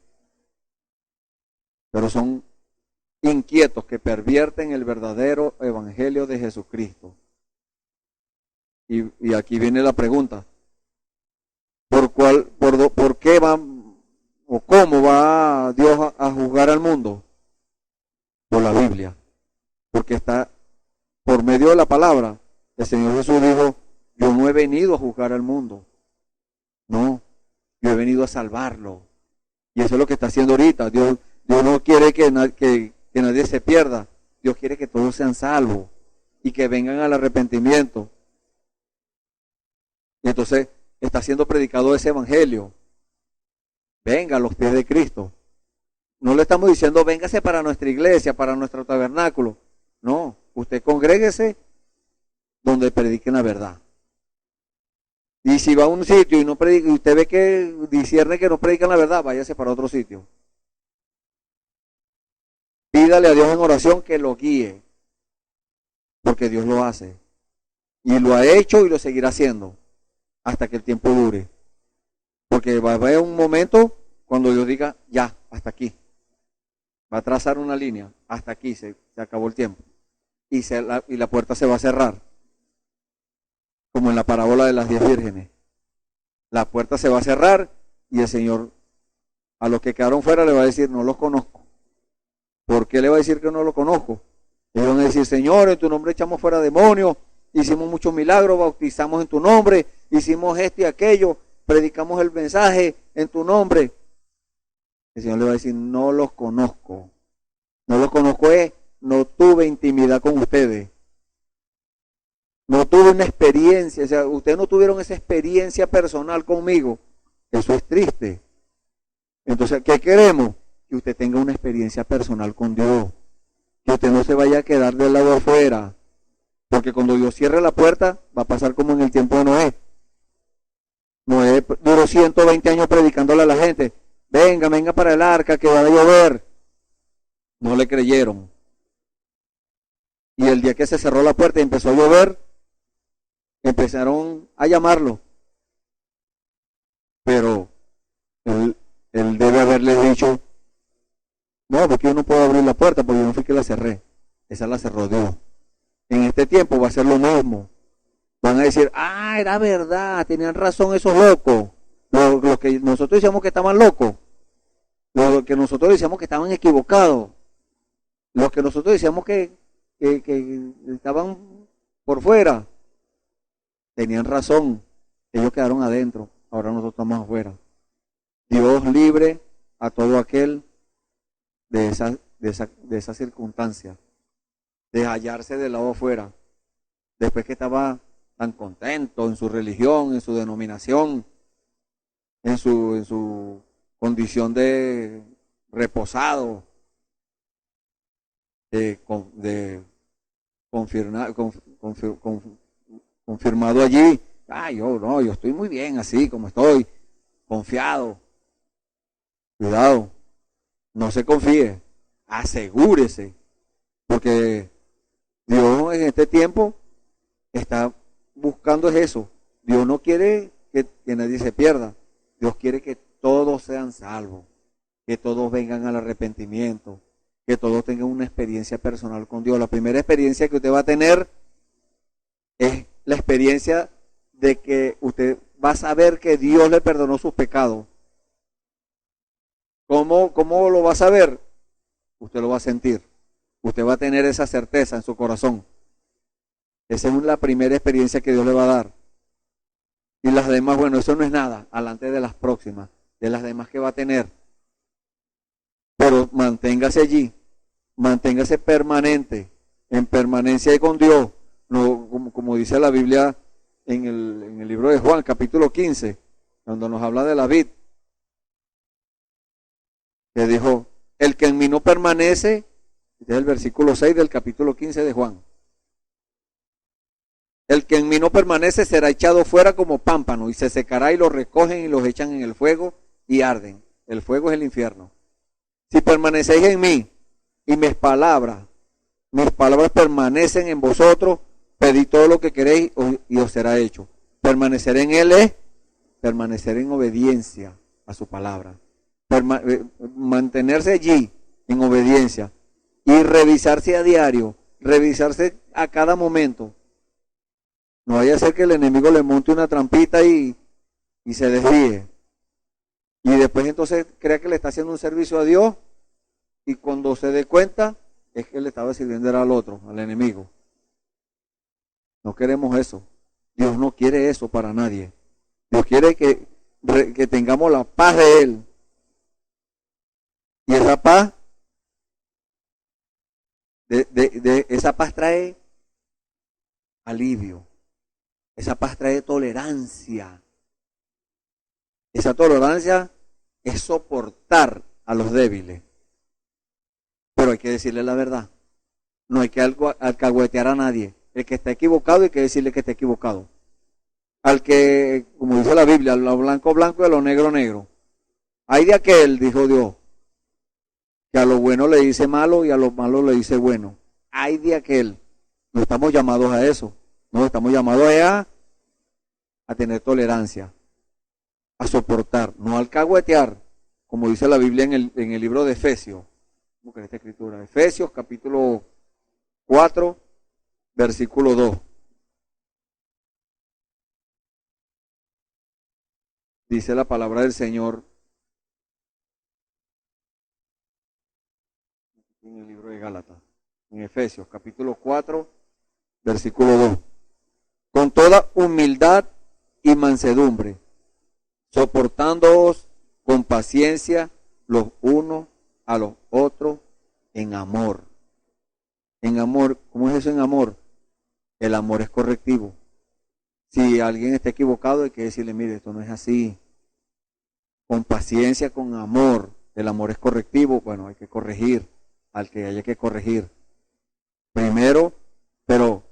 Pero son inquietos que pervierten el verdadero evangelio de Jesucristo. Y aquí viene la pregunta. ¿Por qué va o cómo va Dios a juzgar al mundo? Por la Biblia. Porque está por medio de la palabra. El Señor Jesús dijo, yo no he venido a juzgar al mundo. No, yo he venido a salvarlo. Y eso es lo que está haciendo ahorita. Dios no quiere que nadie se pierda. Dios quiere que todos sean salvos y que vengan al arrepentimiento. Y entonces está siendo predicado ese evangelio. Venga a los pies de Cristo. No le estamos diciendo, véngase para nuestra iglesia, para nuestro tabernáculo. No, usted congréguese donde prediquen la verdad. Y si va a un sitio y no predica, y usted ve que discierne que no predican la verdad, váyase para otro sitio. Pídale a Dios en oración que lo guíe, porque Dios lo hace. Y lo ha hecho y lo seguirá haciendo hasta que el tiempo dure. Porque va a haber un momento cuando Dios diga, ya, hasta aquí. Va a trazar una línea, hasta aquí se acabó el tiempo. Y la puerta se va a cerrar. Como en la parábola de las 10 vírgenes. La puerta se va a cerrar y el Señor a los que quedaron fuera le va a decir, no los conozco. ¿Por qué le va a decir que no lo conozco? Le van a decir, Señor, en tu nombre echamos fuera demonios, hicimos muchos milagros, bautizamos en tu nombre, hicimos esto y aquello, predicamos el mensaje en tu nombre. El Señor le va a decir, no los conozco. No los conozco no tuve intimidad con ustedes. No tuve una experiencia, o sea, ustedes no tuvieron esa experiencia personal conmigo. Eso es triste. Entonces, ¿qué queremos? Que usted tenga una experiencia personal con Dios. Que usted no se vaya a quedar del lado afuera. Porque cuando Dios cierre la puerta, va a pasar como en el tiempo de Noé. Noé duró 120 años predicándole a la gente. Venga para el arca que va a llover. No le creyeron. Y el día que se cerró la puerta y empezó a llover, empezaron a llamarlo. Pero él debe haberle dicho, no, porque yo no puedo abrir la puerta porque yo no fui que la cerré. Esa la cerró Dios. En este tiempo va a ser lo mismo. Van a decir, era verdad, tenían razón esos locos. Los que nosotros decíamos que estaban locos. Los que nosotros decíamos que estaban equivocados. Los que nosotros decíamos que estaban por fuera. Tenían razón. Ellos quedaron adentro. Ahora nosotros estamos afuera. Dios libre a todo aquel de esa circunstancia. De hallarse del lado afuera. Después que estaba tan contento en su religión, en su denominación, en su condición de reposado, de confirmado allí. Yo estoy muy bien así como estoy, confiado. Cuidado, no se confíe, asegúrese, porque Dios en este tiempo está buscando eso. Dios no quiere que nadie se pierda. Dios quiere que todos sean salvos, que todos vengan al arrepentimiento, que todos tengan una experiencia personal con Dios. La primera experiencia que usted va a tener es la experiencia de que usted va a saber que Dios le perdonó sus pecados. ¿Cómo lo va a saber? Usted lo va a sentir. Usted va a tener esa certeza en su corazón. Esa es la primera experiencia que Dios le va a dar. Y las demás, bueno, eso no es nada, alante de las próximas, de las demás que va a tener. Pero manténgase allí, manténgase permanente, en permanencia con Dios. No, como dice la Biblia en el libro de Juan, capítulo 15, cuando nos habla de la vid, que dijo, el que en mí no permanece, este es el versículo 6 del capítulo 15 de Juan. El que en mí no permanece será echado fuera como pámpano y se secará y los recogen y los echan en el fuego y arden. El fuego es el infierno. Si permanecéis en mí y mis palabras permanecen en vosotros, pedid todo lo que queréis y os será hecho. Permanecer en Él es permanecer en obediencia a su palabra. Mantenerse allí en obediencia y revisarse a diario, revisarse a cada momento. No vaya a ser que el enemigo le monte una trampita y se desvíe. Y después entonces crea que le está haciendo un servicio a Dios y cuando se dé cuenta es que le estaba sirviendo al otro, al enemigo. No queremos eso. Dios no quiere eso para nadie. Dios quiere que tengamos la paz de Él. Y esa paz, esa paz trae alivio. Esa paz trae tolerancia. Esa tolerancia es soportar a los débiles. Pero hay que decirle la verdad. No hay que alcahuetear a nadie. El que está equivocado hay que decirle que está equivocado. Al que, como dice la Biblia, a lo blanco blanco y a lo negro negro. Hay de aquel, dijo Dios, que a lo bueno le dice malo y a lo malo le dice bueno. Hay de aquel. No estamos llamados a eso. No, estamos llamados a tener tolerancia, a soportar, no a alcahuetear, como dice la Biblia en el libro de Efesios. ¿Cómo que esta escritura? Efesios capítulo 4, versículo 2. Dice la palabra del Señor en el libro de Gálatas, en Efesios capítulo 4, versículo 2. Con toda humildad y mansedumbre, soportándoos con paciencia los unos a los otros en amor. En amor, ¿cómo es eso en amor? El amor es correctivo. Si alguien está equivocado hay que decirle, mire, esto no es así. Con paciencia, con amor. El amor es correctivo, bueno, hay que corregir al que haya que corregir. Primero, pero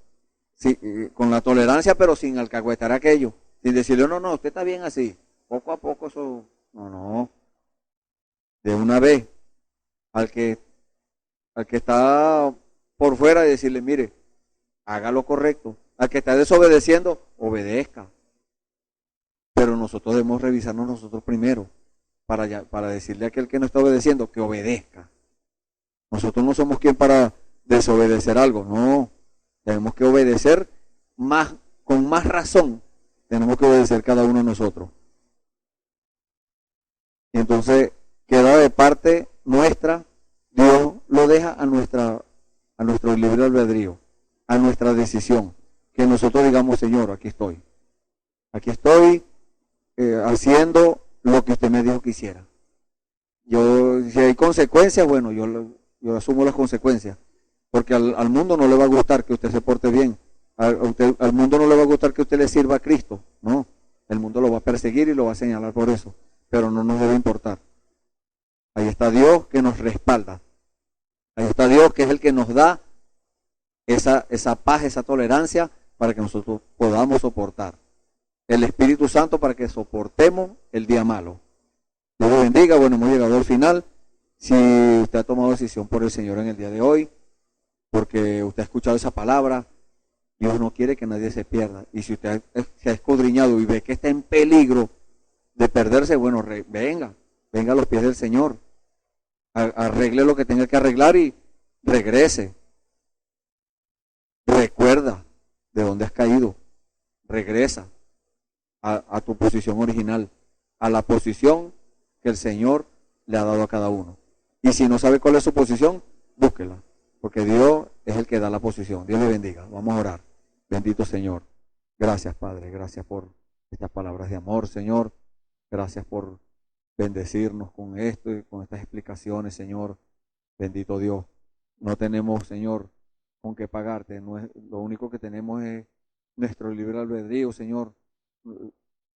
sí, con la tolerancia, pero sin alcahuetar aquello. Sin decirle, no, usted está bien así. Poco a poco eso, no. De una vez, al que está por fuera, y decirle, mire, haga lo correcto. Al que está desobedeciendo, obedezca. Pero nosotros debemos revisarnos nosotros primero, para decirle a aquel que no está obedeciendo que obedezca. Nosotros no somos quien para desobedecer algo, no. Tenemos que obedecer con más razón. Tenemos que obedecer cada uno de nosotros. Y entonces queda de parte nuestra, Dios lo deja a nuestro libre albedrío, a nuestra decisión. Que nosotros digamos, Señor, aquí estoy. Aquí estoy haciendo lo que usted me dijo que hiciera. Si hay consecuencias, bueno, yo asumo las consecuencias. Porque al mundo no le va a gustar que usted se porte bien. Al mundo no le va a gustar que usted le sirva a Cristo. No, el mundo lo va a perseguir y lo va a señalar por eso. Pero no nos debe importar. Ahí está Dios que nos respalda. Ahí está Dios que es el que nos da esa paz, esa tolerancia para que nosotros podamos soportar. El Espíritu Santo para que soportemos el día malo. Dios lo bendiga. Bueno, hemos llegado al final. Si usted ha tomado decisión por el Señor en el día de hoy, porque usted ha escuchado esa palabra, Dios no quiere que nadie se pierda. Y si usted se ha escudriñado y ve que está en peligro de perderse, bueno, venga a los pies del Señor. Arregle lo que tenga que arreglar y regrese. Recuerda de dónde has caído. Regresa a tu posición original, a la posición que el Señor le ha dado a cada uno. Y si no sabe cuál es su posición, búsquela, porque Dios es el que da la posición. Dios le bendiga. Vamos a orar. Bendito Señor. Gracias, Padre. Gracias por estas palabras de amor, Señor. Gracias por bendecirnos con esto y con estas explicaciones, Señor. Bendito Dios. No tenemos, Señor, con qué pagarte. No es, lo único que tenemos es nuestro libre albedrío, Señor.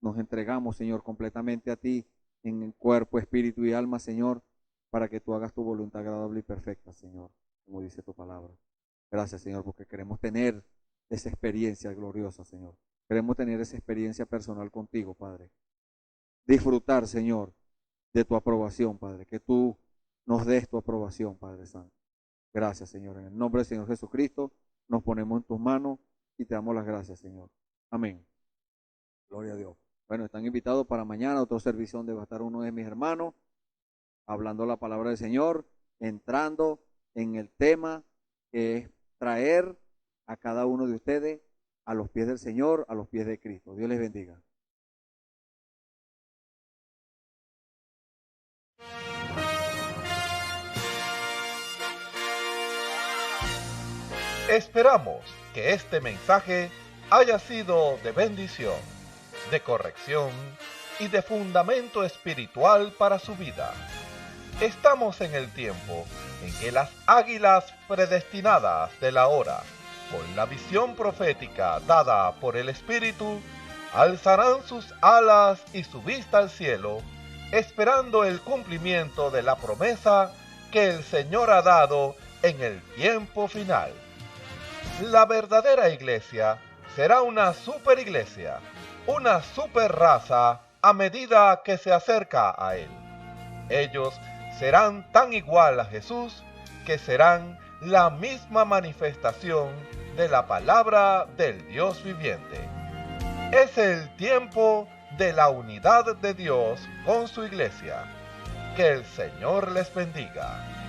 Nos entregamos, Señor, completamente a ti en el cuerpo, espíritu y alma, Señor, para que tú hagas tu voluntad agradable y perfecta, Señor, como dice tu palabra. Gracias, Señor, porque queremos tener esa experiencia gloriosa, Señor. Queremos tener esa experiencia personal contigo, Padre. Disfrutar, Señor, de tu aprobación, Padre. Que tú nos des tu aprobación, Padre Santo. Gracias, Señor. En el nombre del Señor Jesucristo, nos ponemos en tus manos y te damos las gracias, Señor. Amén. Gloria a Dios. Bueno, están invitados para mañana, otro servicio donde va a estar uno de mis hermanos, hablando la palabra del Señor, entrando en el tema que es traer a cada uno de ustedes a los pies del Señor, a los pies de Cristo. Dios les bendiga. Esperamos que este mensaje haya sido de bendición, de corrección y de fundamento espiritual para su vida. Estamos en el tiempo en que las águilas predestinadas de la hora, con la visión profética dada por el Espíritu, alzarán sus alas y su vista al cielo, esperando el cumplimiento de la promesa que el Señor ha dado en el tiempo final. La verdadera iglesia será una superiglesia, una super raza a medida que se acerca a Él. Ellos serán tan igual a Jesús que serán la misma manifestación de la palabra del Dios viviente. Es el tiempo de la unidad de Dios con su iglesia. Que el Señor les bendiga.